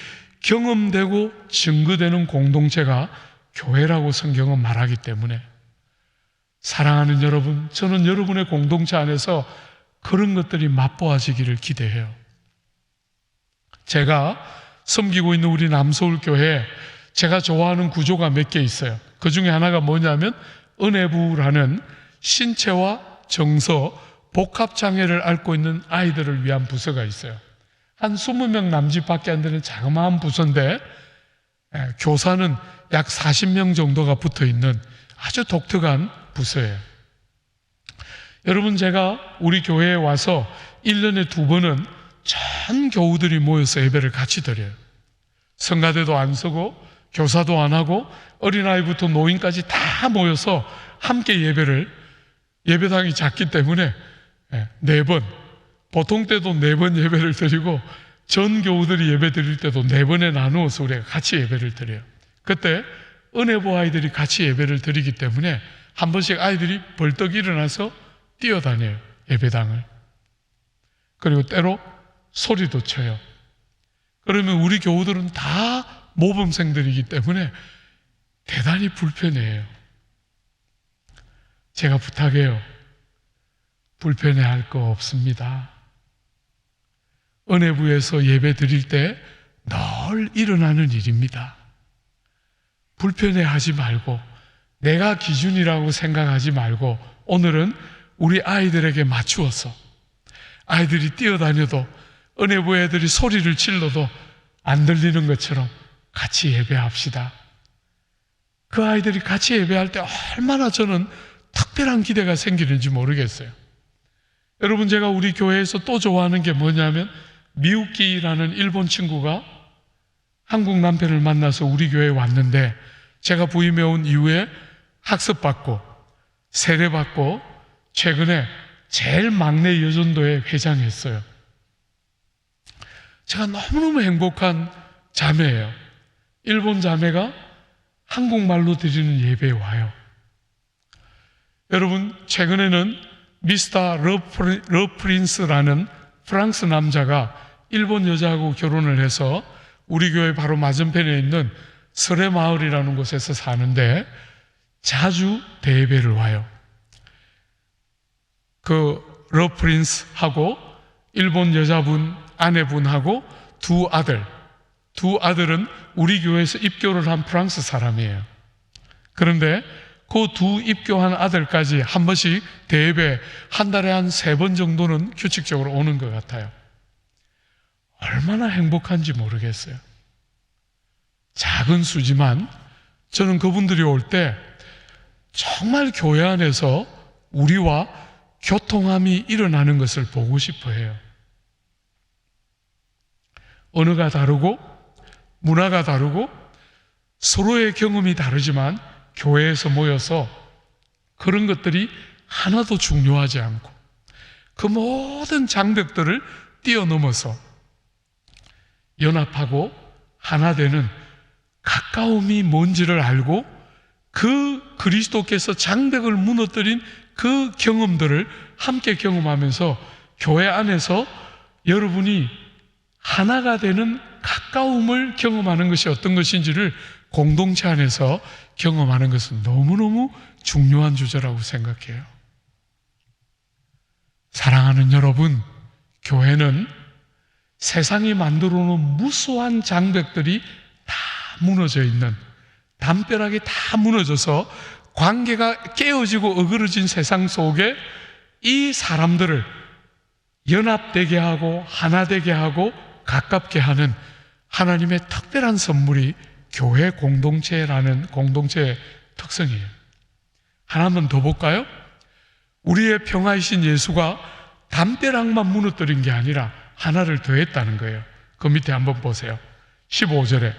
경험되고 증거되는 공동체가 교회라고 성경은 말하기 때문에, 사랑하는 여러분, 저는 여러분의 공동체 안에서 그런 것들이 맛보아지기를 기대해요. 제가 섬기고 있는 우리 남서울교회에 제가 좋아하는 구조가 몇 개 있어요. 그 중에 하나가 뭐냐면 은혜부라는 신체와 정서 복합장애를 앓고 있는 아이들을 위한 부서가 있어요. 한 20명 남짓밖에 안 되는 자그마한 부서인데 교사는 약 40명 정도가 붙어있는 아주 독특한 부서예요. 여러분, 제가 우리 교회에 와서 1년에 2번은 전 교우들이 모여서 예배를 같이 드려요. 성가대도 안 서고 교사도 안 하고 어린아이부터 노인까지 다 모여서 함께 예배당이 작기 때문에 4번, 보통 때도 4번 예배를 드리고 전 교우들이 예배 드릴 때도 4번에 나누어서 우리가 같이 예배를 드려요. 그때 은혜부 아이들이 같이 예배를 드리기 때문에 한 번씩 아이들이 벌떡 일어나서 뛰어다녀요, 예배당을. 그리고 때로 소리도 쳐요. 그러면 우리 교우들은 다 모범생들이기 때문에 대단히 불편해요. 제가 부탁해요. 불편해할 거 없습니다. 은혜부에서 예배 드릴 때 늘 일어나는 일입니다. 불편해하지 말고 내가 기준이라고 생각하지 말고 오늘은 우리 아이들에게 맞추어서 아이들이 뛰어다녀도 은혜부 애들이 소리를 질러도 안 들리는 것처럼 같이 예배합시다. 그 아이들이 같이 예배할 때 얼마나 저는 특별한 기대가 생기는지 모르겠어요. 여러분, 제가 우리 교회에서 또 좋아하는 게 뭐냐면 미우키라는 일본 친구가 한국 남편을 만나서 우리 교회에 왔는데 제가 부임해 온 이후에 학습받고 세례받고 최근에 제일 막내 여전도회 회장했어요. 제가 너무너무 행복한 자매예요. 일본 자매가 한국말로 드리는 예배에 와요. 여러분, 최근에는 미스터 러프린스라는 프랑스 남자가 일본 여자하고 결혼을 해서 우리 교회 바로 맞은편에 있는 설해마을이라는 곳에서 사는데 자주 대예배를 와요. 그 러프린스하고 일본 여자분 아내분하고 두 아들은 우리 교회에서 입교를 한 프랑스 사람이에요. 그런데 그 두 입교한 아들까지 한 번씩 대예배 한 달에 한 3번 정도는 규칙적으로 오는 것 같아요. 얼마나 행복한지 모르겠어요. 작은 수지만 저는 그분들이 올 때 정말 교회 안에서 우리와 교통함이 일어나는 것을 보고 싶어 해요. 언어가 다르고 문화가 다르고 서로의 경험이 다르지만 교회에서 모여서 그런 것들이 하나도 중요하지 않고 그 모든 장벽들을 뛰어넘어서 연합하고 하나 되는 가까움이 뭔지를 알고 그 그리스도께서 장벽을 무너뜨린 그 경험들을 함께 경험하면서 교회 안에서 여러분이 하나가 되는 가까움을 경험하는 것이 어떤 것인지를 공동체 안에서 경험하는 것은 너무너무 중요한 주제라고 생각해요. 사랑하는 여러분, 교회는 세상이 만들어 놓은 무수한 장벽들이 다 무너져 있는, 담벼락이 다 무너져서 관계가 깨어지고 어그러진 세상 속에 이 사람들을 연합되게 하고 하나 되게 하고 가깝게 하는 하나님의 특별한 선물이 교회 공동체라는 공동체의 특성이에요. 하나만 더 볼까요? 우리의 평화이신 예수가 담벼락만 무너뜨린 게 아니라 하나를 더했다는 거예요. 그 밑에 한번 보세요. 15절에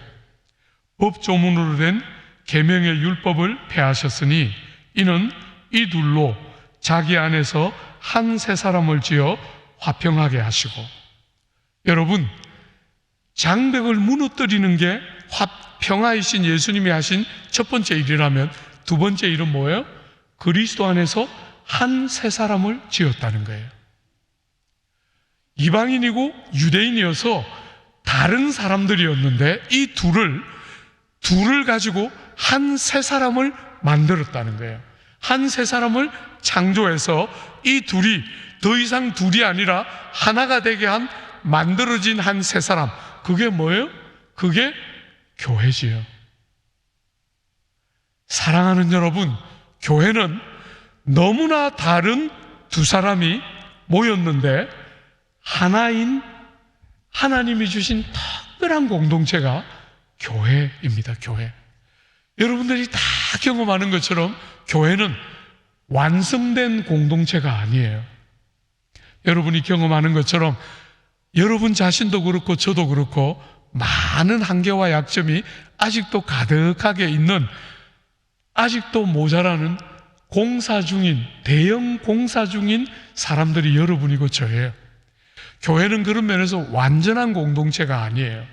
법조문으로 된 계명의 율법을 폐하셨으니 이는 이 둘로 자기 안에서 한 세 사람을 지어 화평하게 하시고. 여러분, 장벽을 무너뜨리는 게 평화이신 예수님이 하신 첫 번째 일이라면 두 번째 일은 뭐예요? 그리스도 안에서 한 세 사람을 지었다는 거예요. 이방인이고 유대인이어서 다른 사람들이었는데 이 둘을 가지고 한 세 사람을 만들었다는 거예요. 한 세 사람을 창조해서 이 둘이 더 이상 둘이 아니라 하나가 되게 한 만들어진 한 세 사람, 그게 뭐예요? 그게 교회지요. 사랑하는 여러분, 교회는 너무나 다른 두 사람이 모였는데 하나인 하나님이 주신 특별한 공동체가 교회입니다. 교회. 여러분들이 다 경험하는 것처럼 교회는 완성된 공동체가 아니에요. 여러분이 경험하는 것처럼 여러분 자신도 그렇고 저도 그렇고 많은 한계와 약점이 아직도 가득하게 있는, 아직도 모자라는 공사 중인, 대형 공사 중인 사람들이 여러분이고 저예요. 교회는 그런 면에서 완전한 공동체가 아니에요.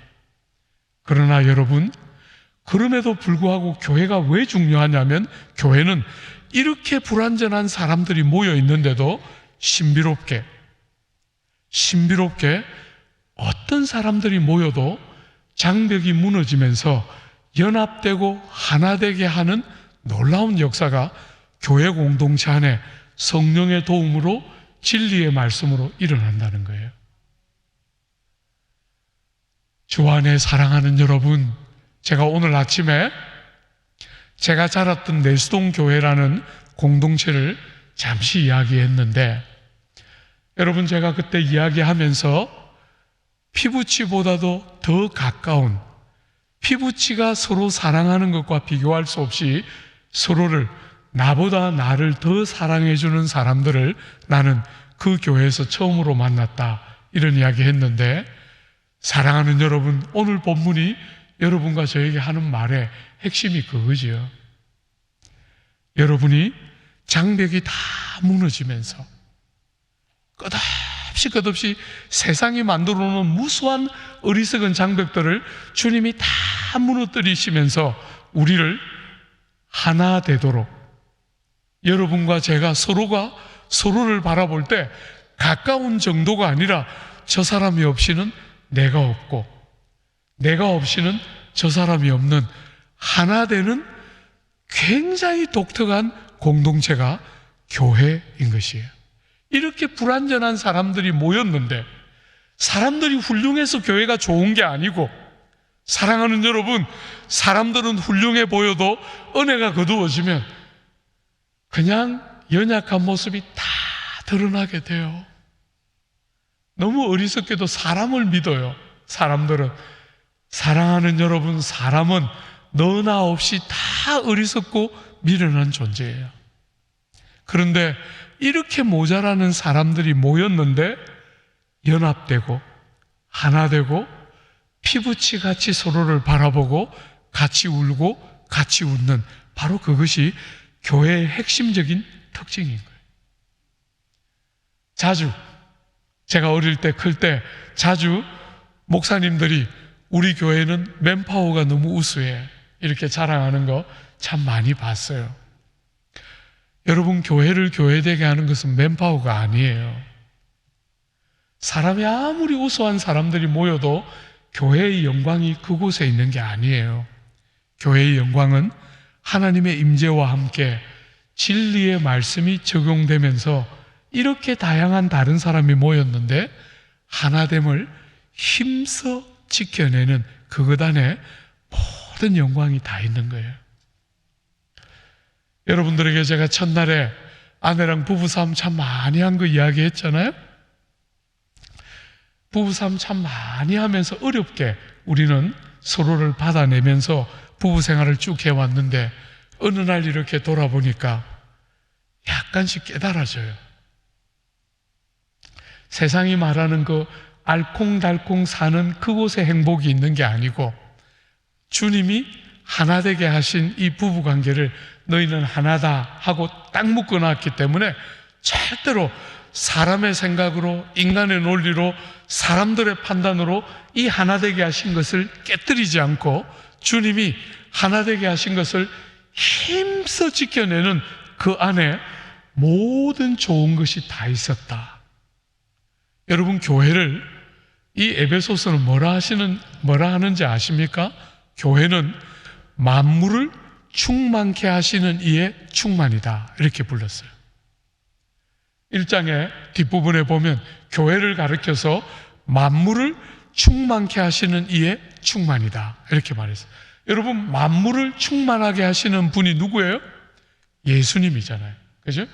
그러나 여러분, 그럼에도 불구하고 교회가 왜 중요하냐면, 교회는 이렇게 불완전한 사람들이 모여 있는데도 신비롭게 어떤 사람들이 모여도 장벽이 무너지면서 연합되고 하나 되게 하는 놀라운 역사가 교회 공동체 안에 성령의 도움으로, 진리의 말씀으로 일어난다는 거예요. 주 안에 사랑하는 여러분, 제가 오늘 아침에 제가 자랐던 내수동 교회라는 공동체를 잠시 이야기했는데, 여러분, 제가 그때 이야기하면서 피부치보다도 더 가까운, 피부치가 서로 사랑하는 것과 비교할 수 없이 서로를, 나보다 나를 더 사랑해주는 사람들을 나는 그 교회에서 처음으로 만났다, 이런 이야기 했는데, 사랑하는 여러분, 오늘 본문이 여러분과 저에게 하는 말의 핵심이 그거지요. 여러분이 장벽이 다 무너지면서 끝없이 세상이 만들어 놓은 무수한 어리석은 장벽들을 주님이 다 무너뜨리시면서 우리를 하나 되도록, 여러분과 제가 서로가 서로를 바라볼 때 가까운 정도가 아니라 저 사람이 없이는 내가 없고 내가 없이는 저 사람이 없는 하나 되는 굉장히 독특한 공동체가 교회인 것이에요. 이렇게 불완전한 사람들이 모였는데, 사람들이 훌륭해서 교회가 좋은 게 아니고, 사랑하는 여러분, 사람들은 훌륭해 보여도 은혜가 거두어지면 그냥 연약한 모습이 다 드러나게 돼요. 너무 어리석게도 사람을 믿어요. 사람들은. 사랑하는 여러분, 사람은 너나 없이 다 어리석고 미련한 존재예요. 그런데 이렇게 모자라는 사람들이 모였는데 연합되고 하나 되고 피부치같이 서로를 바라보고 같이 울고 같이 웃는, 바로 그것이 교회의 핵심적인 특징인 거예요. 자주 제가 어릴 때, 클 때 자주 목사님들이 우리 교회는 맨파워가 너무 우수해, 이렇게 자랑하는 거 참 많이 봤어요. 여러분, 교회를 교회되게 하는 것은 맨파워가 아니에요. 사람이 아무리 우수한 사람들이 모여도 교회의 영광이 그곳에 있는 게 아니에요. 교회의 영광은 하나님의 임재와 함께 진리의 말씀이 적용되면서 이렇게 다양한 다른 사람이 모였는데 하나됨을 힘써 지켜내는 그것 안에 모든 영광이 다 있는 거예요. 여러분들에게 제가 첫날에 아내랑 부부싸움 참 많이 한 거 이야기했잖아요. 부부싸움 참 많이 하면서 어렵게 우리는 서로를 받아내면서 부부 생활을 쭉 해왔는데, 어느 날 이렇게 돌아보니까 약간씩 깨달아져요. 세상이 말하는 그 알콩달콩 사는 그곳에 행복이 있는 게 아니고, 주님이 하나 되게 하신 이 부부관계를 너희는 하나다 하고 딱 묶어놨기 때문에 절대로 사람의 생각으로, 인간의 논리로, 사람들의 판단으로 이 하나 되게 하신 것을 깨뜨리지 않고 주님이 하나 되게 하신 것을 힘써 지켜내는 그 안에 모든 좋은 것이 다 있었다. 여러분, 교회를, 이 에베소서는 뭐라 하는지 아십니까? 교회는 만물을 충만케 하시는 이의 충만이다, 이렇게 불렀어요. 1장의 뒷부분에 보면 교회를 가리켜서 만물을 충만케 하시는 이의 충만이다, 이렇게 말했어요. 여러분, 만물을 충만하게 하시는 분이 누구예요? 예수님이잖아요. 그죠?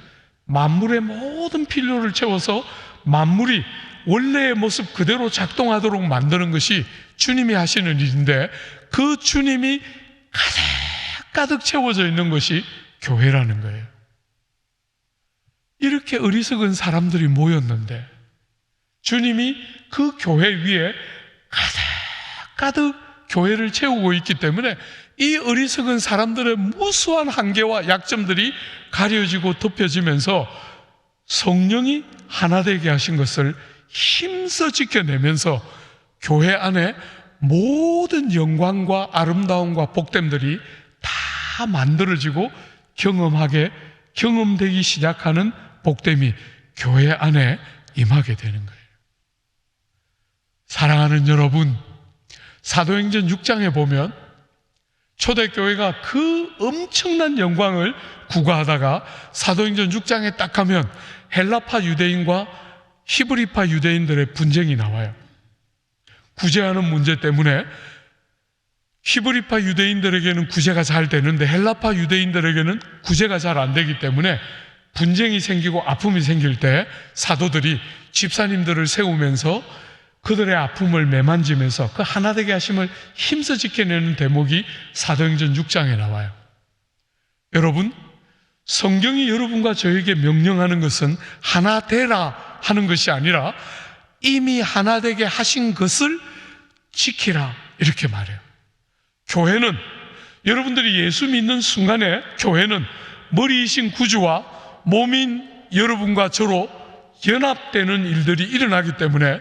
만물의 모든 필요를 채워서 만물이 원래의 모습 그대로 작동하도록 만드는 것이 주님이 하시는 일인데, 그 주님이 가득 채워져 있는 것이 교회라는 거예요. 이렇게 어리석은 사람들이 모였는데 주님이 그 교회 위에 가득 교회를 채우고 있기 때문에 이 어리석은 사람들의 무수한 한계와 약점들이 가려지고 덮여지면서 성령이 하나 되게 하신 것을 힘써 지켜내면서 교회 안에 모든 영광과 아름다움과 복됨들이 다 만들어지고 경험되기 시작하는 복됨이 교회 안에 임하게 되는 거예요. 사랑하는 여러분, 사도행전 6장에 보면 초대교회가 그 엄청난 영광을 구가하다가 사도행전 6장에 딱 가면 헬라파 유대인과 히브리파 유대인들의 분쟁이 나와요. 구제하는 문제 때문에 히브리파 유대인들에게는 구제가 잘 되는데 헬라파 유대인들에게는 구제가 잘 안 되기 때문에 분쟁이 생기고 아픔이 생길 때 사도들이 집사님들을 세우면서 그들의 아픔을 매만지면서 그 하나 되게 하심을 힘써 지켜내는 대목이 사도행전 6장에 나와요. 여러분, 성경이 여러분과 저에게 명령하는 것은 하나 되라 하는 것이 아니라 이미 하나 되게 하신 것을 지키라 이렇게 말해요. 교회는, 여러분들이 예수 믿는 순간에 교회는 머리이신 구주와 몸인 여러분과 저로 연합되는 일들이 일어나기 때문에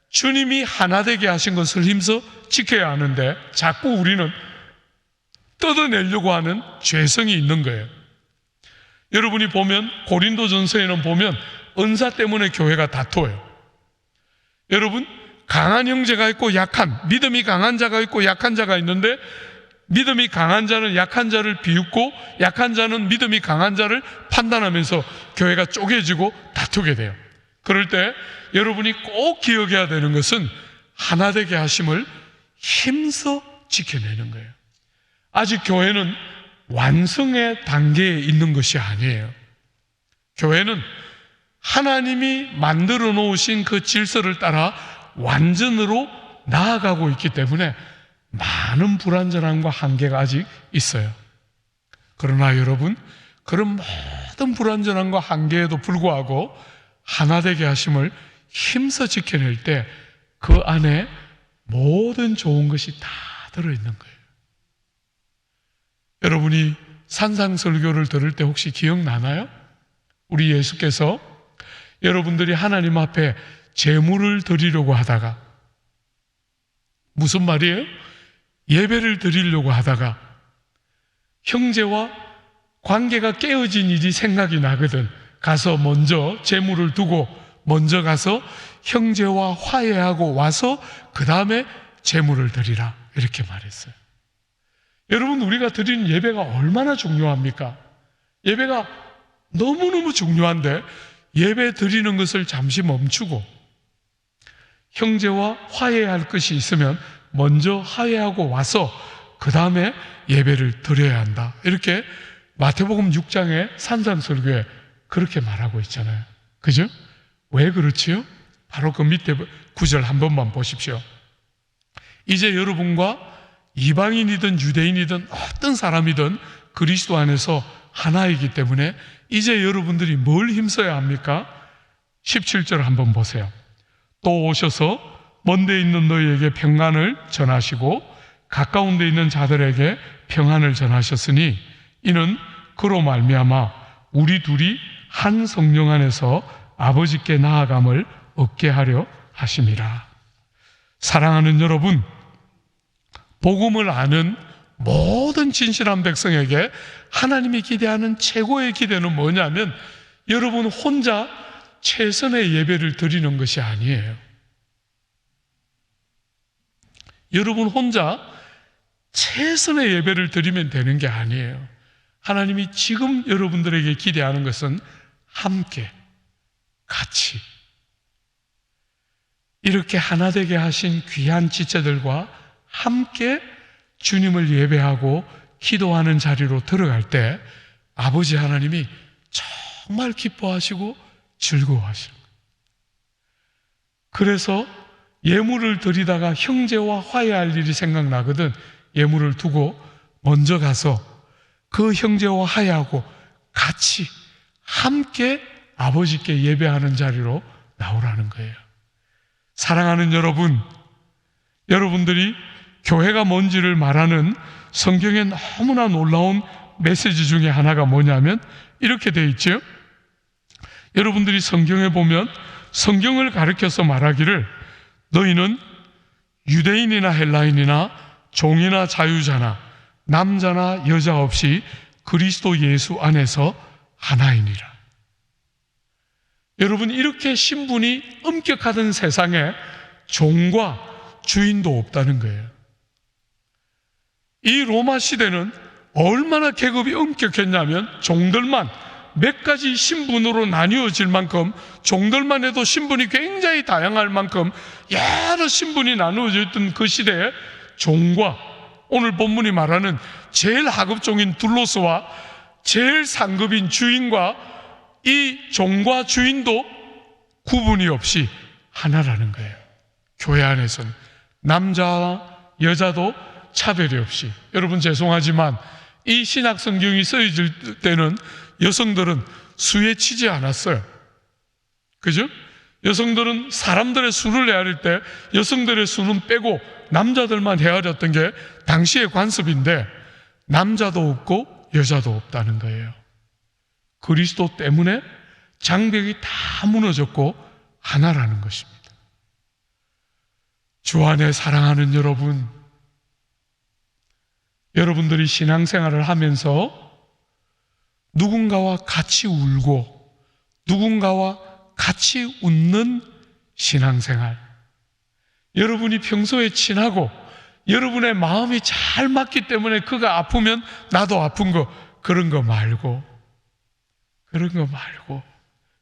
주님이 하나 되게 하신 것을 힘써 지켜야 하는데 자꾸 우리는 뜯어내려고 하는 죄성이 있는 거예요. 여러분이 보면 고린도전서에는 보면 은사 때문에 교회가 다퉈요. 여러분, 강한 형제가 있고 믿음이 강한 자가 있고 약한 자가 있는데 믿음이 강한 자는 약한 자를 비웃고 약한 자는 믿음이 강한 자를 판단하면서 교회가 쪼개지고 다투게 돼요. 그럴 때 여러분이 꼭 기억해야 되는 것은 하나 되게 하심을 힘써 지켜내는 거예요. 아직 교회는 완성의 단계에 있는 것이 아니에요. 교회는 하나님이 만들어 놓으신 그 질서를 따라 완전으로 나아가고 있기 때문에 많은 불완전함과 한계가 아직 있어요. 그러나 여러분, 그런 모든 불완전함과 한계에도 불구하고 하나 되게 하심을 힘써 지켜낼 때 그 안에 모든 좋은 것이 다 들어있는 거예요. 여러분이 산상설교를 들을 때 혹시 기억나나요? 우리 예수께서 여러분들이 하나님 앞에 제물을 드리려고 하다가, 무슨 말이에요? 예배를 드리려고 하다가 형제와 관계가 깨어진 일이 생각이 나거든. 가서 먼저 제물을 두고 먼저 가서 형제와 화해하고 와서 그 다음에 제물을 드리라 이렇게 말했어요. 여러분, 우리가 드리는 예배가 얼마나 중요합니까? 예배가 너무너무 중요한데 예배 드리는 것을 잠시 멈추고 형제와 화해할 것이 있으면 먼저 화해하고 와서 그 다음에 예배를 드려야 한다. 이렇게 마태복음 6장의 산상설교에 그렇게 말하고 있잖아요. 그죠? 왜 그렇지요? 바로 그 밑에 구절 한 번만 보십시오. 이제 여러분과 이방인이든 유대인이든 어떤 사람이든 그리스도 안에서 하나이기 때문에 이제 여러분들이 뭘 힘써야 합니까? 17절 한번 보세요. 또 오셔서 먼데 있는 너희에게 평안을 전하시고 가까운 데 있는 자들에게 평안을 전하셨으니 이는 그로 말미암아 우리 둘이 한 성령 안에서 아버지께 나아감을 얻게 하려 하심이라. 사랑하는 여러분, 복음을 아는 모든 진실한 백성에게 하나님이 기대하는 최고의 기대는 뭐냐면 여러분 혼자 최선의 예배를 드리는 것이 아니에요. 여러분 혼자 최선의 예배를 드리면 되는 게 아니에요. 하나님이 지금 여러분들에게 기대하는 것은 함께, 같이 이렇게 하나 되게 하신 귀한 지체들과 함께 주님을 예배하고 기도하는 자리로 들어갈 때 아버지 하나님이 정말 기뻐하시고 즐거워하시는 거예요. 그래서 예물을 드리다가 형제와 화해할 일이 생각나거든. 예물을 두고 먼저 가서 그 형제와 화해하고 같이 함께 아버지께 예배하는 자리로 나오라는 거예요. 사랑하는 여러분, 여러분들이 교회가 뭔지를 말하는 성경의 너무나 놀라운 메시지 중에 하나가 뭐냐면 이렇게 되어 있죠. 여러분들이 성경에 보면 성경을 가르쳐서 말하기를 너희는 유대인이나 헬라인이나 종이나 자유자나 남자나 여자 없이 그리스도 예수 안에서 하나이니라. 여러분, 이렇게 신분이 엄격하던 세상에 종과 주인도 없다는 거예요. 이 로마 시대는 얼마나 계급이 엄격했냐면 종들만 몇 가지 신분으로 나뉘어질 만큼, 종들만 해도 신분이 굉장히 다양할 만큼 여러 신분이 나누어져 있던 그 시대에 종과, 오늘 본문이 말하는 제일 하급종인 둘로스와 제일 상급인 주인과 이 종과 주인도 구분이 없이 하나라는 거예요. 교회 안에서는 남자와 여자도 차별이 없이. 여러분, 죄송하지만 이 신약 성경이 쓰여질 때는 여성들은 수에 치지 않았어요. 그죠? 여성들은 사람들의 수를 헤아릴 때 여성들의 수는 빼고 남자들만 헤아렸던 게 당시의 관습인데, 남자도 없고 여자도 없다는 거예요. 그리스도 때문에 장벽이 다 무너졌고 하나라는 것입니다. 주 안에 사랑하는 여러분, 여러분들이 신앙생활을 하면서 누군가와 같이 울고 누군가와 같이 웃는 신앙생활, 여러분이 평소에 친하고 여러분의 마음이 잘 맞기 때문에 그가 아프면 나도 아픈 거, 그런 거 말고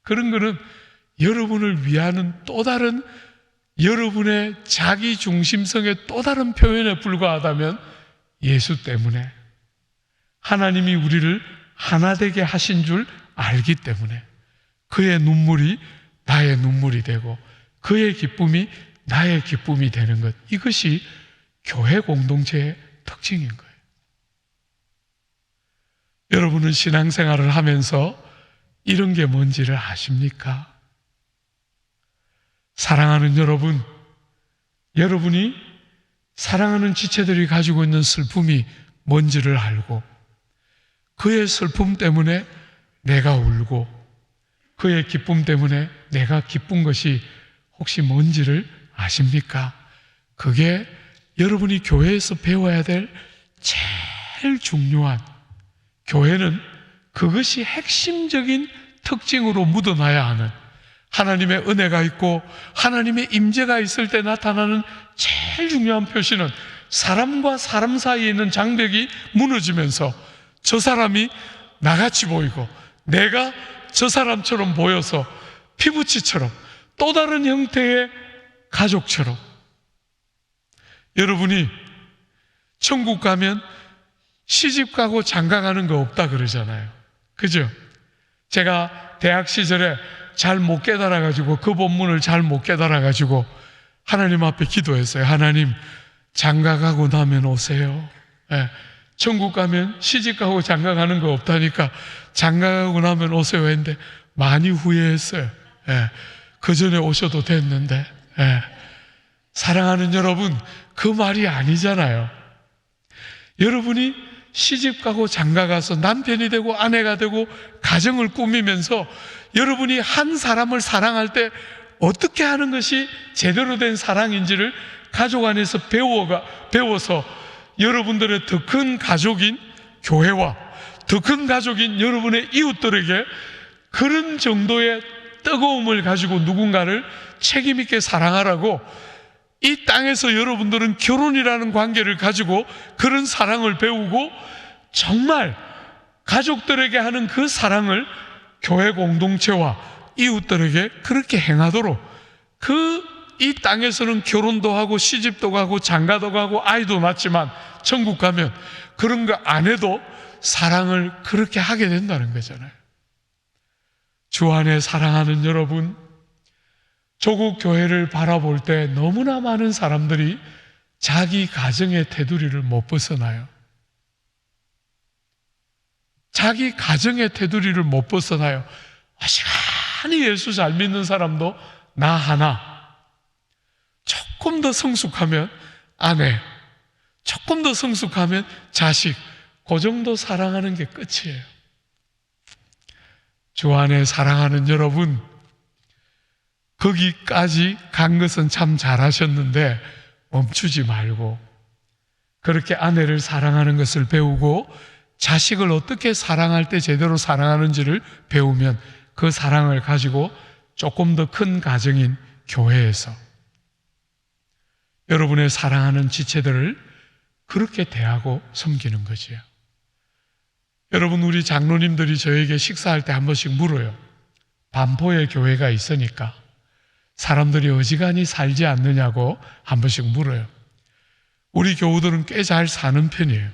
그런 거는 여러분을 위하는 또 다른, 여러분의 자기 중심성의 또 다른 표현에 불과하다면 예수 때문에, 하나님이 우리를 하나 되게 하신 줄 알기 때문에 그의 눈물이 나의 눈물이 되고 그의 기쁨이 나의 기쁨이 되는 것, 이것이 교회 공동체의 특징인 거예요. 여러분은 신앙생활을 하면서 이런 게 뭔지를 아십니까? 사랑하는 여러분, 여러분이 사랑하는 지체들이 가지고 있는 슬픔이 뭔지를 알고 그의 슬픔 때문에 내가 울고 그의 기쁨 때문에 내가 기쁜 것이 혹시 뭔지를 아십니까? 그게 여러분이 교회에서 배워야 될 제일 중요한, 교회는 그것이 핵심적인 특징으로 묻어놔야 하는, 하나님의 은혜가 있고 하나님의 임재가 있을 때 나타나는 제일 중요한 표시는 사람과 사람 사이에 있는 장벽이 무너지면서 저 사람이 나같이 보이고 내가 저 사람처럼 보여서 피부치처럼 또 다른 형태의 가족처럼. 여러분이 천국 가면 시집 가고 장가 가는 거 없다 그러잖아요. 그죠? 제가 대학 시절에 잘 못 깨달아가지고, 그 본문을 잘 못 깨달아가지고 하나님 앞에 기도했어요. 하나님, 장가 가고 나면 오세요. 예, 천국 가면 시집 가고 장가 가는 거 없다니까 장가 가고 나면 오세요 했는데 많이 후회했어요. 예, 그 전에 오셔도 됐는데. 예, 사랑하는 여러분, 그 말이 아니잖아요. 여러분이 시집 가고 장가 가서 남편이 되고 아내가 되고 가정을 꾸미면서 여러분이 한 사람을 사랑할 때 어떻게 하는 것이 제대로 된 사랑인지를 가족 안에서 배워서 여러분들의 더 큰 가족인 교회와 더 큰 가족인 여러분의 이웃들에게 그런 정도의 뜨거움을 가지고 누군가를 책임있게 사랑하라고, 이 땅에서 여러분들은 결혼이라는 관계를 가지고 그런 사랑을 배우고 정말 가족들에게 하는 그 사랑을 교회 공동체와 이웃들에게 그렇게 행하도록, 이 땅에서는 결혼도 하고 시집도 가고 장가도 가고 아이도 낳지만 천국 가면 그런 거 안 해도 사랑을 그렇게 하게 된다는 거잖아요. 주 안에 사랑하는 여러분, 조국 교회를 바라볼 때 너무나 많은 사람들이 자기 가정의 테두리를 못 벗어나요. 자기 가정의 테두리를 못 벗어나요. 많이 예수 잘 믿는 사람도 나 하나, 조금 더 성숙하면 아내, 조금 더 성숙하면 자식, 그 정도 사랑하는 게 끝이에요. 주 안에 사랑하는 여러분, 거기까지 간 것은 참 잘하셨는데 멈추지 말고 그렇게 아내를 사랑하는 것을 배우고 자식을 어떻게 사랑할 때 제대로 사랑하는지를 배우면 그 사랑을 가지고 조금 더 큰 가정인 교회에서 여러분의 사랑하는 지체들을 그렇게 대하고 섬기는 거지요. 여러분, 우리 장로님들이 저에게 식사할 때 한 번씩 물어요. 반포에 교회가 있으니까 사람들이 어지간히 살지 않느냐고 한 번씩 물어요. 우리 교우들은 꽤 잘 사는 편이에요.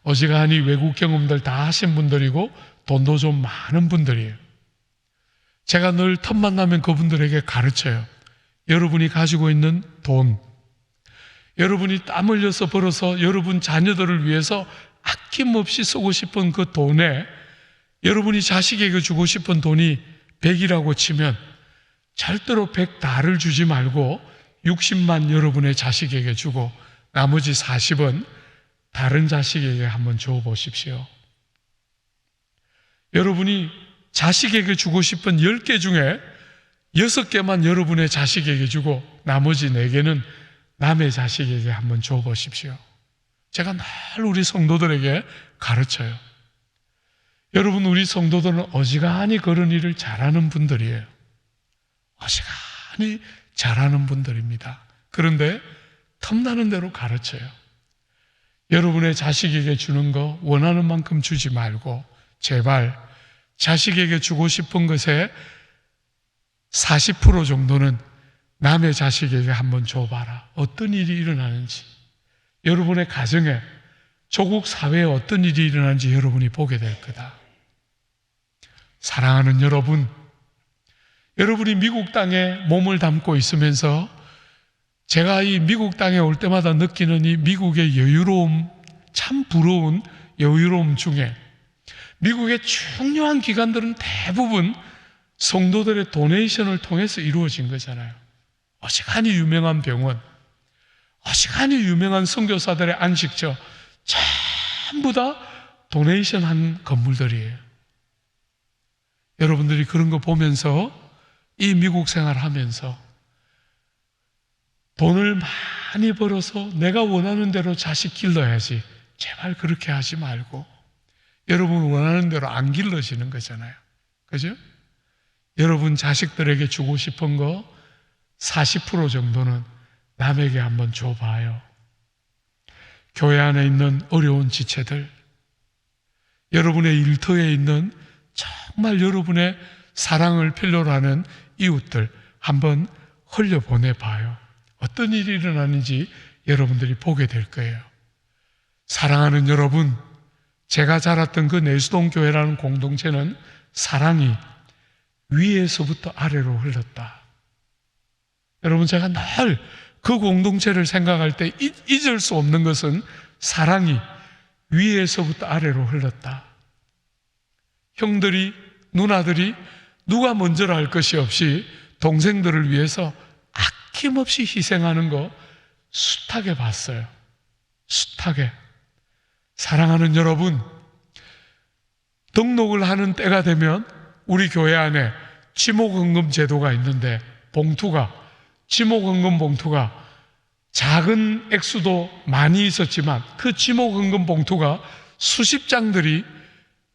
어지간히 외국 경험들 다 하신 분들이고 돈도 좀 많은 분들이에요. 제가 늘 틈만 나면 그분들에게 가르쳐요. 여러분이 가지고 있는 돈, 여러분이 땀 흘려서 벌어서 여러분 자녀들을 위해서 아낌없이 쓰고 싶은 그 돈에 여러분이 자식에게 주고 싶은 돈이 100이라고 치면 절대로 100다를 주지 말고 60만 여러분의 자식에게 주고 나머지 40은 다른 자식에게 한번 줘보십시오. 여러분이 자식에게 주고 싶은 10개 중에 6개만 여러분의 자식에게 주고 나머지 4개는 남의 자식에게 한번 줘보십시오. 제가 늘 우리 성도들에게 가르쳐요. 여러분, 우리 성도들은 어지간히 그런 일을 잘하는 분들이에요. 어지간히 잘하는 분들입니다. 그런데 틈나는 대로 가르쳐요. 여러분의 자식에게 주는 거 원하는 만큼 주지 말고 제발 자식에게 주고 싶은 것에 40% 정도는 남의 자식에게 한번 줘봐라. 어떤 일이 일어나는지, 여러분의 가정에, 조국 사회에 어떤 일이 일어나는지 여러분이 보게 될 거다. 사랑하는 여러분, 여러분이 미국 땅에 몸을 담고 있으면서 제가 이 미국 땅에 올 때마다 느끼는 이 미국의 여유로움, 참 부러운 여유로움 중에 미국의 중요한 기관들은 대부분 성도들의 도네이션을 통해서 이루어진 거잖아요. 어지간히 유명한 병원, 어지간히 유명한 선교사들의 안식처, 전부 다 도네이션 한 건물들이에요. 여러분들이 그런 거 보면서 이 미국 생활하면서 돈을 많이 벌어서 내가 원하는 대로 자식 길러야지, 제발 그렇게 하지 말고 여러분 원하는 대로 안 길러지는 거잖아요. 그죠? 여러분 자식들에게 주고 싶은 거 40% 정도는 남에게 한번 줘봐요. 교회 안에 있는 어려운 지체들, 여러분의 일터에 있는 정말 여러분의 사랑을 필요로 하는 이웃들 한번 흘려보내봐요. 어떤 일이 일어나는지 여러분들이 보게 될 거예요. 사랑하는 여러분, 제가 자랐던 그 내수동 교회라는 공동체는 사랑이 위에서부터 아래로 흘렀다. 여러분, 제가 늘 그 공동체를 생각할 때 잊을 수 없는 것은 사랑이 위에서부터 아래로 흘렀다. 형들이, 누나들이 누가 먼저라 할 것이 없이 동생들을 위해서 아낌없이 희생하는 거 숱하게 봤어요. 숱하게. 사랑하는 여러분, 등록을 하는 때가 되면 우리 교회 안에 지목헌금 제도가 있는데 지목헌금 봉투가 작은 액수도 많이 있었지만 그 지목헌금 봉투가 수십 장들이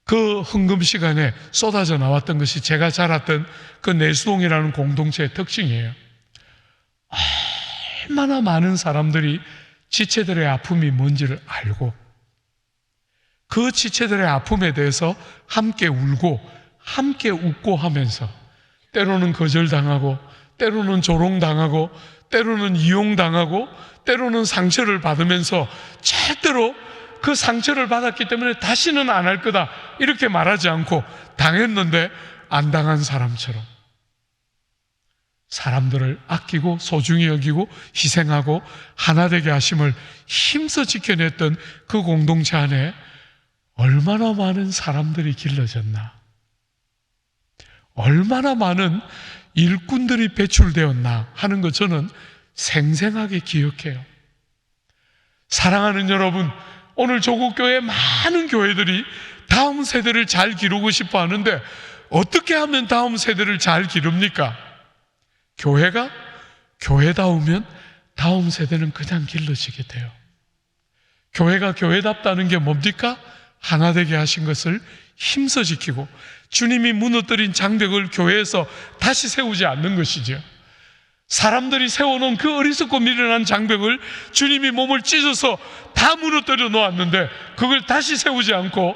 그 헌금 시간에 쏟아져 나왔던 것이 제가 자랐던 그 내수동이라는 공동체의 특징이에요. 얼마나 많은 사람들이 지체들의 아픔이 뭔지를 알고 그 지체들의 아픔에 대해서 함께 울고 함께 웃고 하면서 때로는 거절당하고 때로는 조롱당하고 때로는 이용당하고 때로는 상처를 받으면서 절대로 그 상처를 받았기 때문에 다시는 안 할 거다 이렇게 말하지 않고 당했는데 안 당한 사람처럼 사람들을 아끼고 소중히 여기고 희생하고 하나 되게 하심을 힘써 지켜냈던 그 공동체 안에 얼마나 많은 사람들이 길러졌나, 얼마나 많은 일꾼들이 배출되었나 하는 것 저는 생생하게 기억해요. 사랑하는 여러분, 오늘 조국교회 많은 교회들이 다음 세대를 잘 기르고 싶어 하는데 어떻게 하면 다음 세대를 잘 기릅니까? 교회가 교회다우면 다음 세대는 그냥 길러지게 돼요. 교회가 교회답다는 게 뭡니까? 하나 되게 하신 것을 힘써 지키고 주님이 무너뜨린 장벽을 교회에서 다시 세우지 않는 것이죠. 사람들이 세워놓은 그 어리석고 미련한 장벽을 주님이 몸을 찢어서 다 무너뜨려 놓았는데 그걸 다시 세우지 않고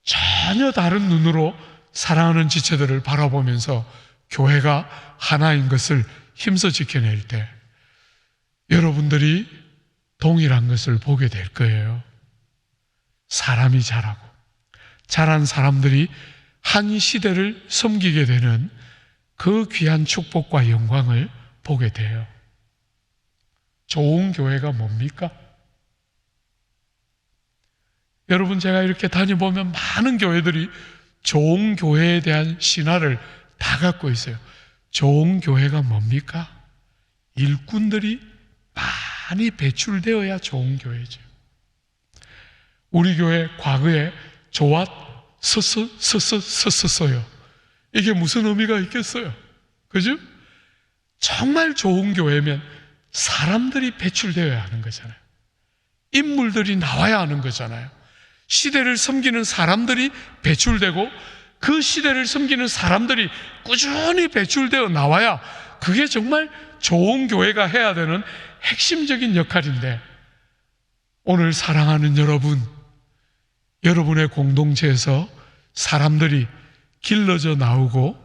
전혀 다른 눈으로 사랑하는 지체들을 바라보면서 교회가 하나인 것을 힘써 지켜낼 때 여러분들이 동일한 것을 보게 될 거예요. 사람이 자라고 자란 사람들이 한 시대를 섬기게 되는 그 귀한 축복과 영광을 보게 돼요. 좋은 교회가 뭡니까? 여러분, 제가 이렇게 다녀보면 많은 교회들이 좋은 교회에 대한 신화를 다 갖고 있어요. 좋은 교회가 뭡니까? 일꾼들이 많이 배출되어야 좋은 교회죠. 우리 교회 과거에 좋았었어요. 이게 무슨 의미가 있겠어요? 그죠? 정말 좋은 교회면 사람들이 배출되어야 하는 거잖아요. 인물들이 나와야 하는 거잖아요. 시대를 섬기는 사람들이 배출되고 그 시대를 섬기는 사람들이 꾸준히 배출되어 나와야 그게 정말 좋은 교회가 해야 되는 핵심적인 역할인데, 오늘 사랑하는 여러분, 여러분의 공동체에서 사람들이 길러져 나오고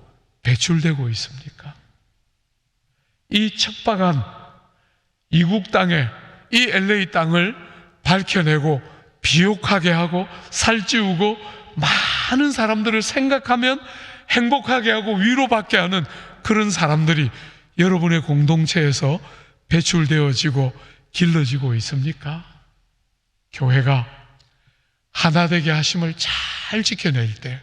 배출되고 있습니까? 이 척박한 이국 땅에 이 LA 땅을 밝혀내고 비옥하게 하고 살찌우고 많은 사람들을 생각하면 행복하게 하고 위로받게 하는 그런 사람들이 여러분의 공동체에서 배출되어지고 길러지고 있습니까? 교회가 하나 되게 하심을 잘 지켜낼 때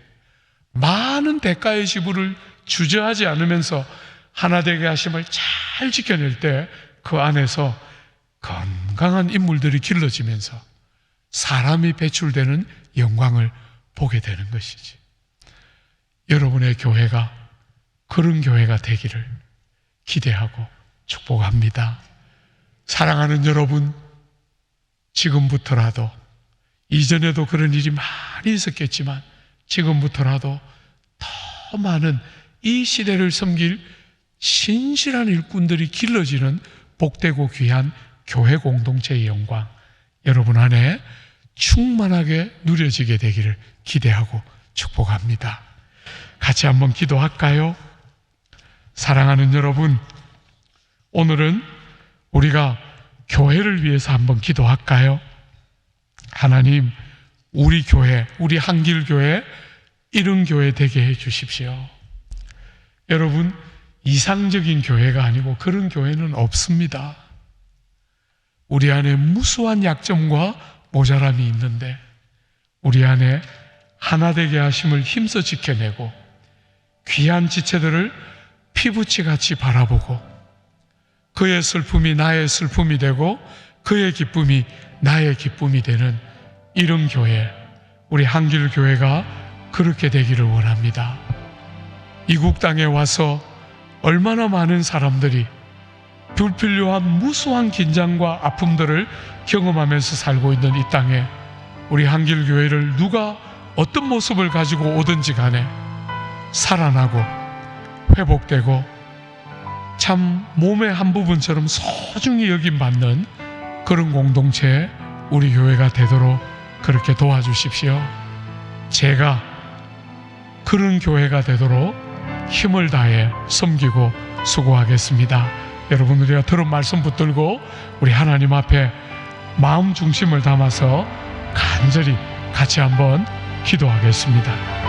많은 대가의 지불을 주저하지 않으면서 하나 되게 하심을 잘 지켜낼 때 그 안에서 건강한 인물들이 길러지면서 사람이 배출되는 영광을 보게 되는 것이지. 여러분의 교회가 그런 교회가 되기를 기대하고 축복합니다. 사랑하는 여러분, 지금부터라도, 이전에도 그런 일이 많이 있었겠지만 지금부터라도 더 많은 이 시대를 섬길 신실한 일꾼들이 길러지는 복되고 귀한 교회 공동체의 영광, 여러분 안에 충만하게 누려지게 되기를 기대하고 축복합니다. 같이 한번 기도할까요? 사랑하는 여러분, 오늘은 우리가 교회를 위해서 한번 기도할까요? 하나님, 우리 교회, 우리 한길교회 이런 교회 되게 해 주십시오. 여러분, 이상적인 교회가 아니고 그런 교회는 없습니다. 우리 안에 무수한 약점과 모자람이 있는데 우리 안에 하나 되게 하심을 힘써 지켜내고 귀한 지체들을 피부치같이 바라보고 그의 슬픔이 나의 슬픔이 되고 그의 기쁨이 나의 기쁨이 되는 이런 교회, 우리 한길교회가 그렇게 되기를 원합니다. 이국 땅에 와서 얼마나 많은 사람들이 불필요한 무수한 긴장과 아픔들을 경험하면서 살고 있는 이 땅에 우리 한길교회를 누가 어떤 모습을 가지고 오든지 간에 살아나고 회복되고 참 몸의 한 부분처럼 소중히 여김받는 그런 공동체 우리 교회가 되도록 그렇게 도와주십시오. 제가 그런 교회가 되도록 힘을 다해 섬기고 수고하겠습니다. 여러분, 우리가 들은 말씀 붙들고 우리 하나님 앞에 마음 중심을 담아서 간절히 같이 한번 기도하겠습니다.